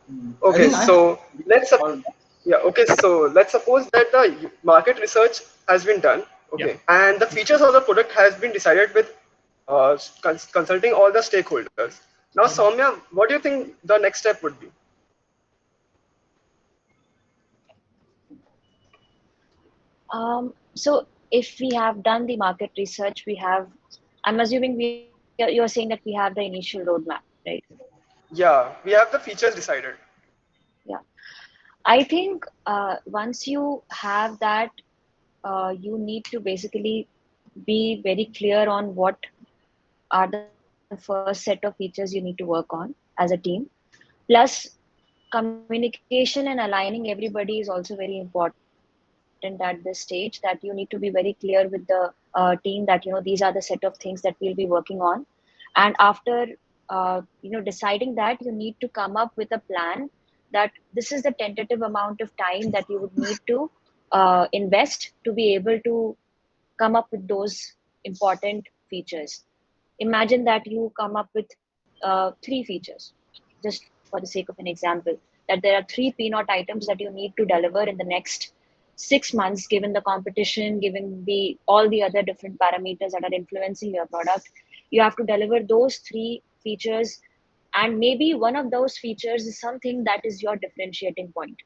I Okay, think I have so let's sup- all. yeah, okay, so let's suppose that the market research has been done, Yeah. okay, and the features of the product has been decided with consulting all the stakeholders. Now, Soumya, what do you think the next step would be? So if we have done the market research, we have, I'm assuming you're saying that we have the initial roadmap, right? Yeah, we have the features decided. Yeah. I think once you have that, you need to basically be very clear on what are the first set of features you need to work on as a team. Plus, communication and aligning everybody is also very important at this stage, that you need to be very clear with the team that, these are the set of things that we'll be working on. And after deciding that, you need to come up with a plan that this is the tentative amount of time that you would need to invest to be able to come up with those important features. Imagine that you come up with three features, just for the sake of an example, that there are three P-Not items that you need to deliver in the next 6 months, given the competition, given the all the other different parameters that are influencing your product. You have to deliver those three features, and maybe one of those features is something that is your differentiating point,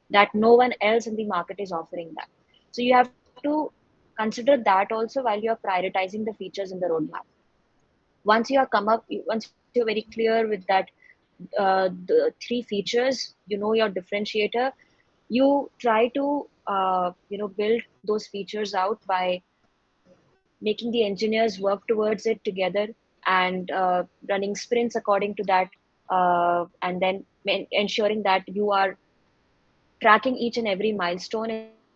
that no one else in the market is offering that. So you have to consider that also while you are prioritizing the features in the roadmap. Once you're very clear with that, the three features, you know your differentiator, you try to build those features out by making the engineers work towards it together, and running sprints according to that, and then ensuring that you are tracking each and every milestone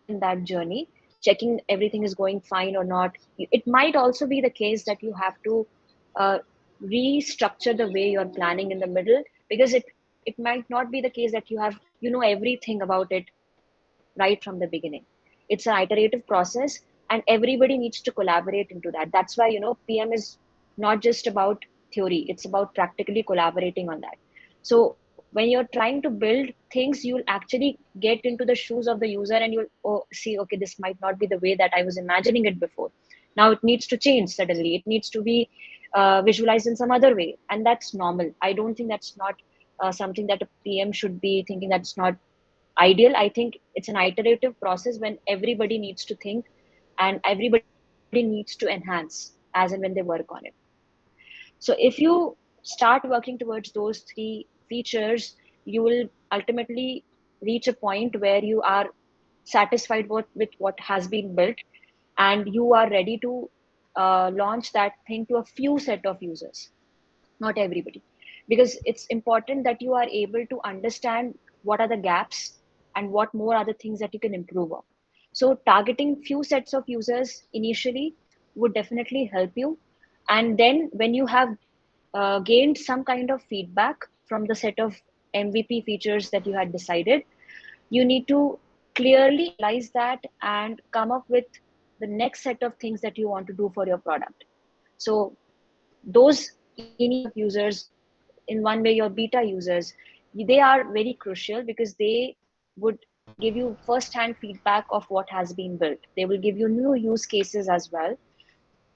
in that journey, checking everything is going fine or not. It might also be the case that you have to uh, restructure the way you're planning in the middle, because it might not be the case that you know everything about it right from the beginning. It's an iterative process, and everybody needs to collaborate into that. That's why, PM is not just about theory, it's about practically collaborating on that. So when you're trying to build things, you'll actually get into the shoes of the user, and you'll see, okay, this might not be the way that I was imagining it before. Now it needs to change suddenly. It needs to be visualized in some other way, and that's normal. I don't think that's not something that a PM should be thinking that's not ideal. I think it's an iterative process when everybody needs to think and everybody needs to enhance as and when they work on it. So if you start working towards those three features, you will ultimately reach a point where you are satisfied with what has been built, and you are ready to launch that thing to a few set of users, not everybody, because it's important that you are able to understand what are the gaps and what more are the things that you can improve on. So targeting few sets of users initially would definitely help you, and then when you have gained some kind of feedback from the set of MVP features that you had decided, you need to clearly analyze that and come up with the next set of things that you want to do for your product. So those initial users, in one way your beta users, they are very crucial because they would give you first hand feedback of what has been built. They will give you new use cases as well.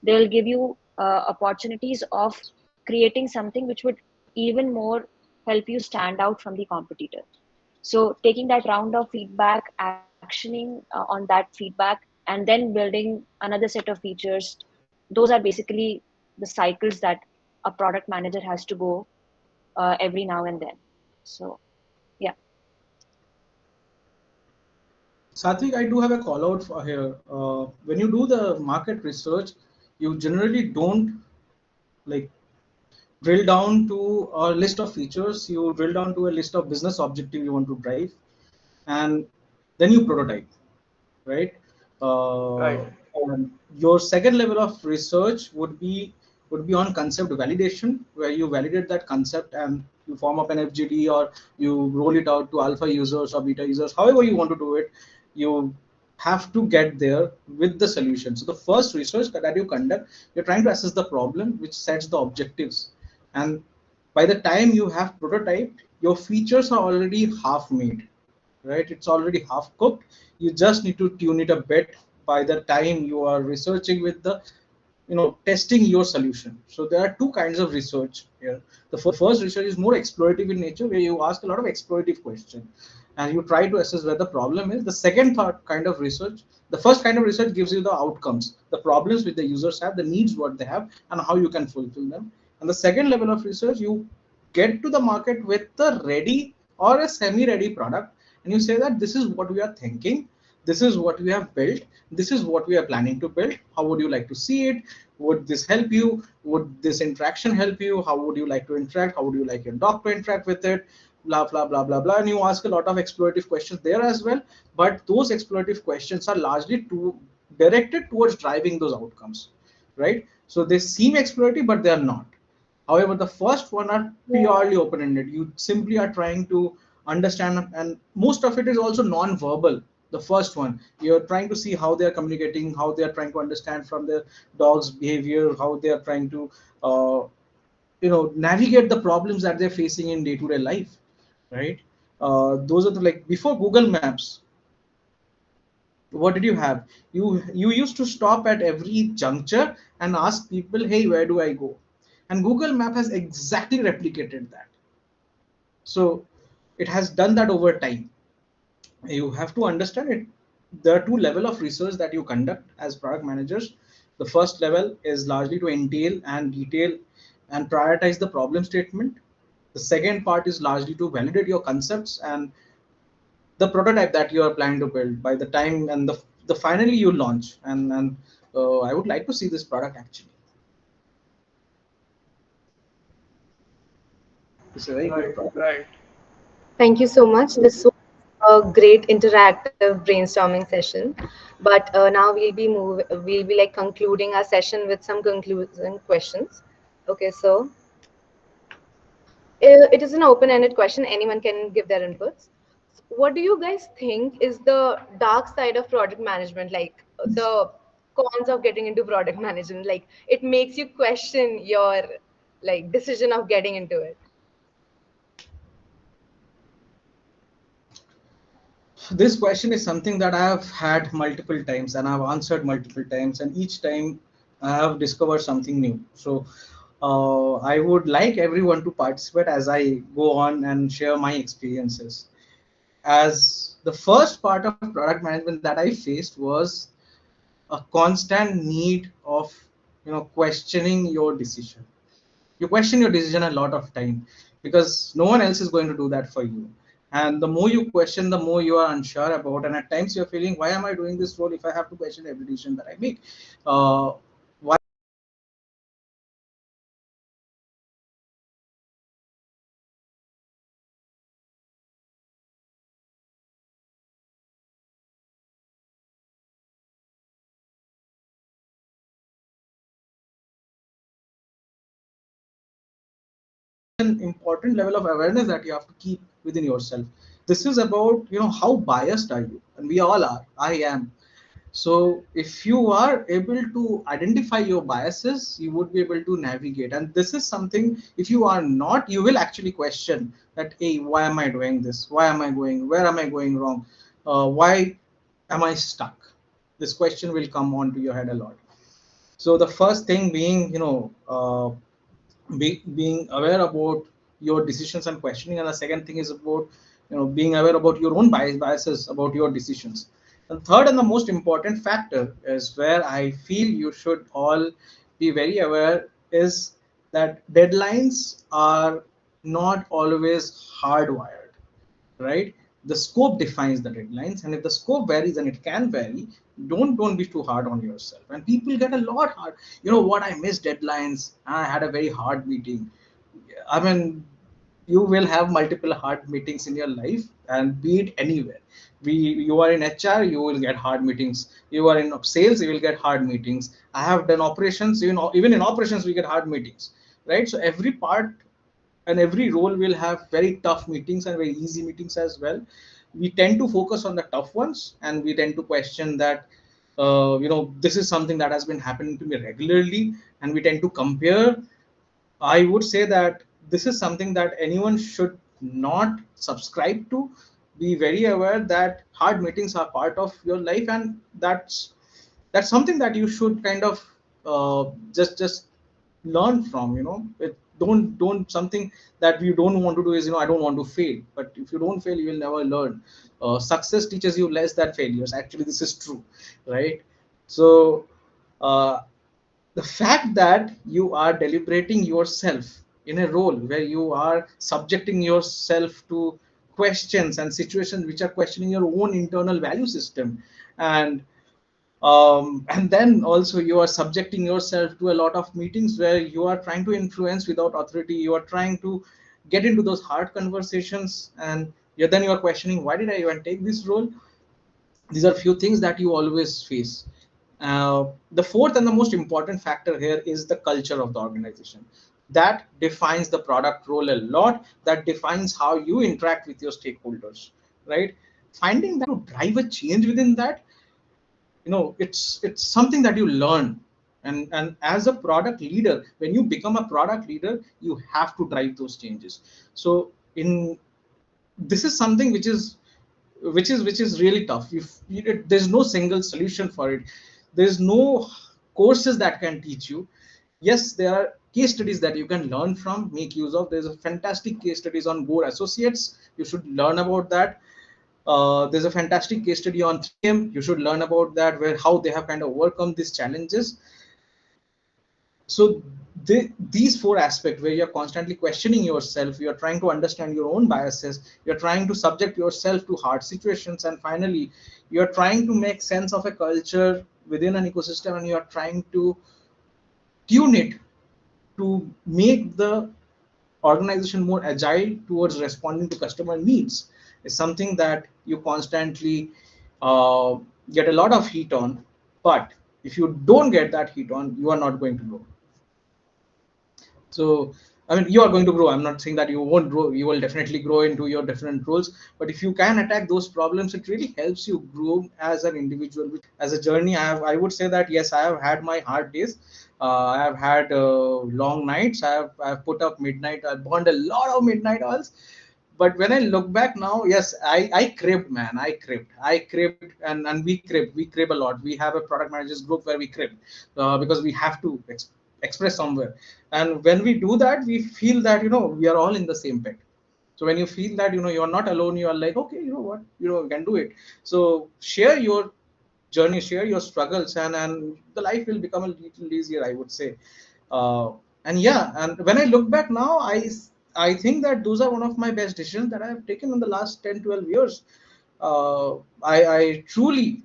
They will give you opportunities of creating something which would even more help you stand out from the competitor. So taking that round of feedback, actioning on that feedback, and then building another set of features, those are basically the cycles that a product manager has to go every now and then. So yeah. Satvik, I do have a call out for here. When you do the market research, you generally don't like drill down to a list of features. You drill down to a list of business objective you want to drive, and then you prototype, right? Right. And your second level of research would be on concept validation, where you validate that concept and you form up an FGD, or you roll it out to alpha users or beta users, however you want to do it. You have to get there with the solution. So the first research that you conduct, you're trying to assess the problem, which sets the objectives, and by the time you have prototyped, your features are already half made, right? It's already half cooked. You just need to tune it a bit by the time you are researching with the, testing your solution. So there are two kinds of research here. The first research is more explorative in nature, where you ask a lot of explorative questions and you try to assess where the problem is. The second kind of research, the first kind of research gives you the outcomes, the problems which the users have, the needs what they have, and how you can fulfill them. And the second level of research, you get to the market with the ready or a semi-ready product, and you say that this is what we are thinking, this is what we have built, this is what we are planning to build, how would you like to see it, would this help you, would this interaction help you, how would you like to interact, how would you like your dog to interact with it, blah blah blah blah blah. And you ask a lot of explorative questions there as well, but those explorative questions are largely directed towards driving those outcomes, right? So they seem explorative, but they are not. However, the first one are purely open-ended. You simply are trying to understand, and most of it is also non-verbal. The first one, you're trying to see how they are communicating, how they are trying to understand from their dog's behavior, how they are trying to, navigate the problems that they're facing in day-to-day life, right? Those are the, like, before Google Maps, what did you have? You used to stop at every juncture and ask people, hey, where do I go? And Google Map has exactly replicated that. So it has done that over time. You have to understand it. There are two levels of research that you conduct as product managers. The first level is largely to entail and detail and prioritize the problem statement. The second part is largely to validate your concepts and the prototype that you are planning to build by the time and the finally you launch. And I would like to see this product actually. It's a very good Right. product. Right. Thank you so much. This was a great interactive brainstorming session. But now we'll be like concluding our session with some conclusion questions. Okay, so it is an open-ended question. Anyone can give their inputs. What do you guys think is the dark side of product management? Like the cons of getting into product management? Like it makes you question your like decision of getting into it. This question is something that I have had multiple times and I've answered multiple times, and each time I have discovered something new. So I would like everyone to participate as I go on and share my experiences. As the first part of product management that I faced was a constant need of questioning your decision. You question your decision a lot of time because no one else is going to do that for you, and the more you question, the more you are unsure about, and at times you're feeling, why am I doing this role if I have to question every decision that I make? Why an important level of awareness that you have to keep within yourself. This is about how biased are you, and we all are. I am. So if you are able to identify your biases, you would be able to navigate. And this is something, if you are not, you will actually question that, hey, why am I doing this? Why am I going? Where am I going wrong? Why am I stuck? This question will come onto your head a lot. So the first thing being, being aware about your decisions and questioning, and the second thing is about being aware about your own biases about your decisions. And third and the most important factor is where I feel you should all be very aware is that deadlines are not always hardwired, right? The scope defines the deadlines, and if the scope varies, and it can vary, don't be too hard on yourself. And people get a lot hard. You know what, I missed deadlines, I had a very hard meeting. I mean, you will have multiple hard meetings in your life, and be it anywhere. You are in HR, you will get hard meetings. You are in sales, you will get hard meetings. I have done operations, even in operations we get hard meetings, right? So every part and every role will have very tough meetings and very easy meetings as well. We tend to focus on the tough ones, and we tend to question that this is something that has been happening to me regularly, and we tend to compare. I would say that this is something that anyone should not subscribe to. Be very aware that hard meetings are part of your life, and that's something that you should kind of just learn from. Don't something that you don't want to do is, I don't want to fail. But if you don't fail, you will never learn. Success teaches you less than failures. Actually, this is true, right? So uh, the fact that you are deliberating yourself in a role where you are subjecting yourself to questions and situations which are questioning your own internal value system, and then also you are subjecting yourself to a lot of meetings where you are trying to influence without authority. You are trying to get into those hard conversations, and then you are questioning, why did I even take this role? These are few things that you always face. The fourth and the most important factor here is the culture of the organization. That defines the product role a lot. That defines how you interact with your stakeholders, right? Finding that to drive a change within that, it's something that you learn. And as a product leader, when you become a product leader, you have to drive those changes. So in this is something which is really tough. There's no single solution for it. There's no courses that can teach you. Yes, there are case studies that you can learn from, make use of. There's a fantastic case studies on Gore Associates. You should learn about that. There's a fantastic case study on 3M. You should learn about that, where how they have kind of overcome these challenges. So these four aspects, where you're constantly questioning yourself, you're trying to understand your own biases, you're trying to subject yourself to hard situations, and finally you're trying to make sense of a culture within an ecosystem, and you're trying to tune it to make the organization more agile towards responding to customer needs, is something that you constantly uh, get a lot of heat on, but if you don't get that heat on, you are not going to grow. So I mean, you are going to grow. I'm not saying that you won't grow. You will definitely grow into your different roles. But if you can attack those problems, it really helps you grow as an individual. As a journey, I would say that yes, I have had my hard days. I have had long nights. I have put up midnight. I burned a lot of midnight oils. But when I look back now, yes, I cribbed, man. I cribbed, and we crib a lot. We have a product managers group where we crib because we have to express somewhere. And when we do that, we feel that we are all in the same pit. So when you feel that you're not alone, you are like, okay, you know what, you can do it. So share your journey, share your struggles, and the life will become a little easier, I would say. uh, and yeah, and when I look back now, I think that those are one of my best decisions that I have taken in the last 10, 12 years. I truly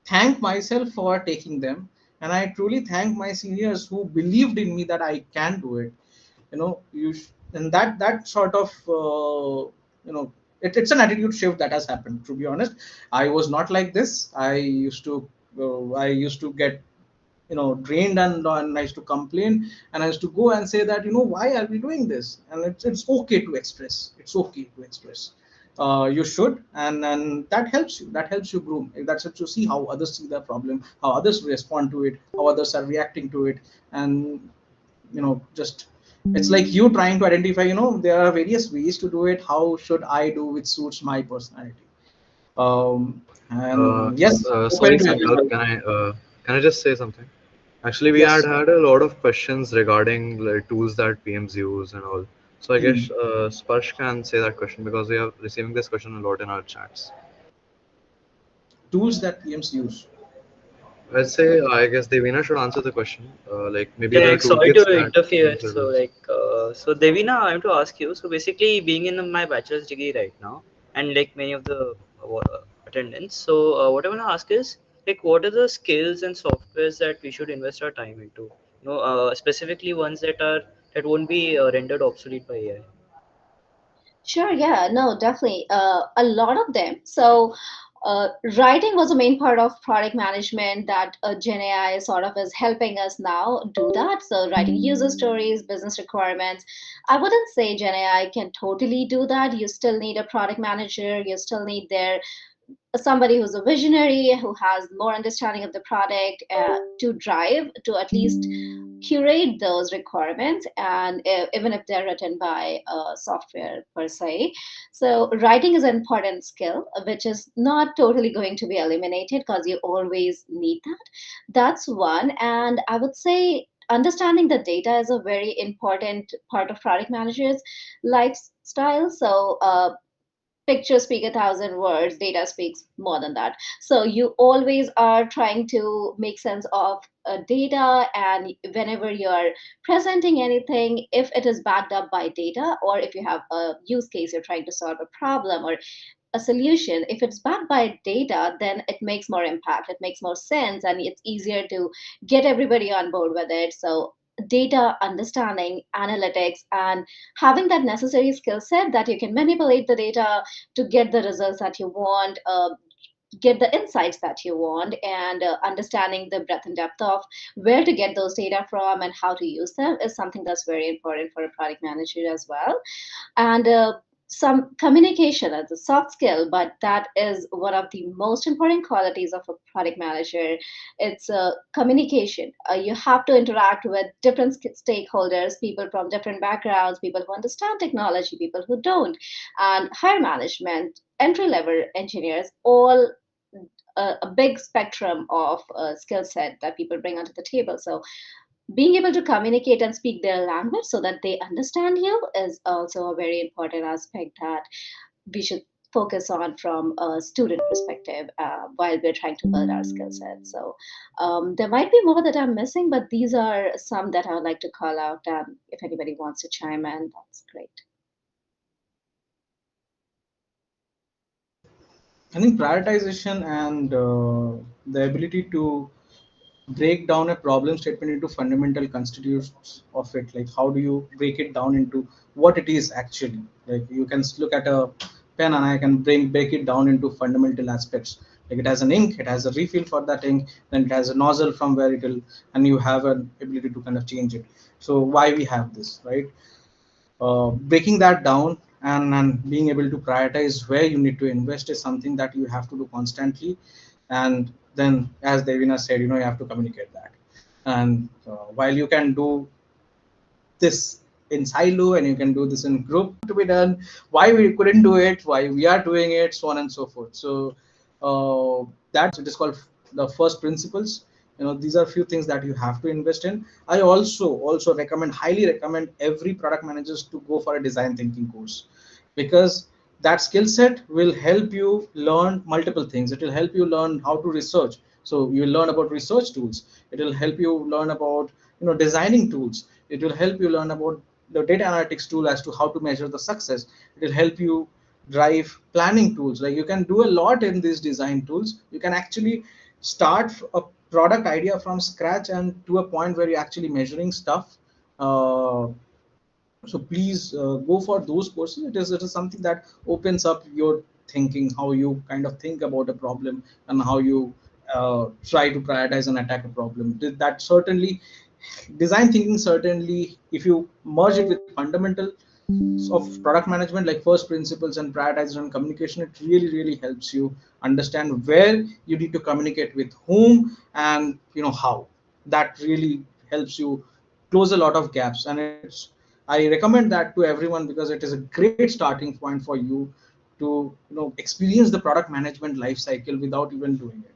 thank myself for taking them, and I truly thank my seniors who believed in me that I can do it. And that sort of it's an attitude shift that has happened. To be honest, I was not like this. I used to get drained, and I used to complain, and I used to go and say that why are we doing this, and it's okay to express. It's okay to express. You should, and that helps you groom. That helps you see how others see the problem, how others respond to it, how others are reacting to it. And just it's like you trying to identify, there are various ways to do it. How should I do which suits my personality? And yes, Sorry, open to Sankar, everyone. can I just say something? Actually, we had Yes. had a lot of questions regarding like, tools that PMs use and all. So I guess Hmm. Sparsh can say that question because we are receiving this question a lot in our chats. Tools that PMs use. I'd say I guess Devina should answer the question. Like maybe Yeah, the like, sorry to toolkits that interfere. PMs will So, use. Devina, I want to ask you. So, basically, being in my bachelor's degree right now, and like many of the attendants, so what I want to ask is, like, what are the skills and softwares that we should invest our time into? Specifically ones that won't be rendered obsolete by AI. Sure, yeah, no, definitely. A lot of them. So, writing was a main part of product management that Gen AI sort of is helping us now do that. So, writing user stories, business requirements. I wouldn't say Gen AI can totally do that. You still need a product manager. You still need somebody who's a visionary who has more understanding of the product to drive to at least curate those requirements, and even if they're written by software per se. So writing is an important skill which is not totally going to be eliminated because you always need that. That's one. And I would say understanding the data is a very important part of product managers lifestyle. So pictures speak 1,000 words, data speaks more than that. So you always are trying to make sense of data, and whenever you're presenting anything, if it is backed up by data, or if you have a use case, you're trying to solve a problem or a solution, if it's backed by data, then it makes more impact, it makes more sense, and it's easier to get everybody on board with it. So data understanding, analytics, and having that necessary skill set that you can manipulate the data to get the results that you want, get the insights that you want, and understanding the breadth and depth of where to get those data from and how to use them is something that's very important for a product manager as well. And some communication as a soft skill, but that is one of the most important qualities of a product manager. It's communication. You have to interact with different stakeholders, people from different backgrounds, people who understand technology, people who don't, and higher management, entry level engineers, all a big spectrum of skill set that people bring onto the table. So being able to communicate and speak their language so that they understand you is also a very important aspect that we should focus on from a student perspective while we're trying to build our skill set. So there might be more that I'm missing, but these are some that I would like to call out. If anybody wants to chime in, that's great. I think prioritization and the ability to break down a problem statement into fundamental constituents of it. Like, how do you break it down into what it is actually? Like, you can look at a pen and I can break it down into fundamental aspects. Like it has an ink, it has a refill for that ink, then it has a nozzle from where it will, and you have an ability to kind of change it. So why we have this, right? Breaking that down and being able to prioritize where you need to invest is something that you have to do constantly. And then, as Devina said, you have to communicate that. And while you can do this in silo and you can do this in group to be done, why we couldn't do it, why we are doing it, so on and so forth. So that it is called the first principles. These are few things that you have to invest in. I also highly recommend every product managers to go for a design thinking course, because that skill set will help you learn multiple things. It will help you learn how to research, so you will learn about research tools. It will help you learn about designing tools. It will help you learn about the data analytics tool as to how to measure the success. It will help you drive planning tools. Like you can do a lot in these design tools. You can actually start a product idea from scratch and to a point where you're actually measuring stuff. So please go for those courses. It is something that opens up your thinking, how you kind of think about a problem, and how you try to prioritize and attack a problem. That certainly, design thinking certainly, if you merge it with fundamental of product management like first principles and prioritization and communication, it really helps you understand where you need to communicate with whom, and how. That really helps you close a lot of gaps. And I recommend that to everyone, because it is a great starting point for you to experience the product management life cycle without even doing it.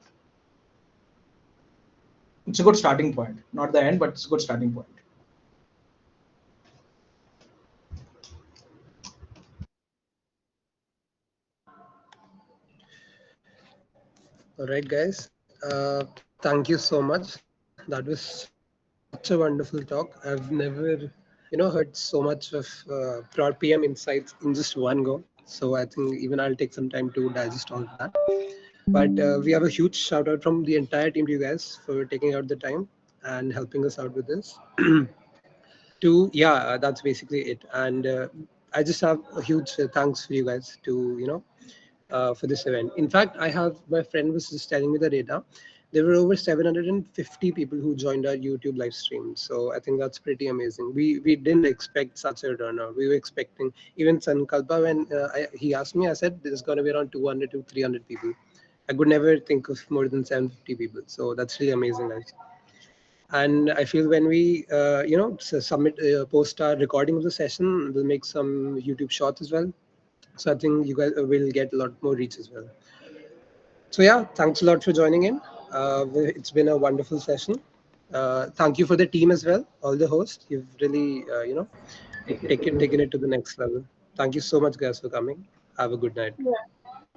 It's a good starting point, not the end, but it's a good starting point. All right, guys. Thank you so much. That was such a wonderful talk. I've never, heard so much of PM insights in just one go. So I think even I'll take some time to digest all of that. But we have a huge shout out from the entire team to you guys for taking out the time and helping us out with this. That's basically it. And I just have a huge thanks for you guys to for this event. In fact, my friend was just telling me the data. There were over 750 people who joined our YouTube live stream. So I think that's pretty amazing. We didn't expect such a turnout. We were expecting, even Sankalpa, when he asked me, I said there's going to be around 200 to 300 people. I could never think of more than 750 people. So that's really amazing, guys. And I feel when we submit post our recording of the session, we'll make some YouTube shorts as well. So I think you guys will get a lot more reach as well. So yeah, thanks a lot for joining in. It's been a wonderful session. Thank you for the team as well, all the hosts. You've really taken it to the next level. Thank you so much, guys, for coming. Have a good night.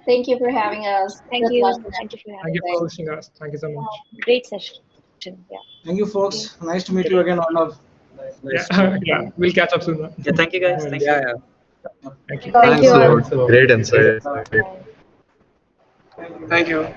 Thank you for having us. Thank Good luck. you. Thank you for Thank you having for us. hosting us. Thank you so much. Great session. Yeah. Thank you, folks. Nice to meet you again, Arnav. Yeah, Nice to yeah. We'll catch up soon. Yeah, thank you guys. Thank Yeah, you. yeah. Thank you. Thank Thanks you a all. lot. Great insight. Bye. Thank you.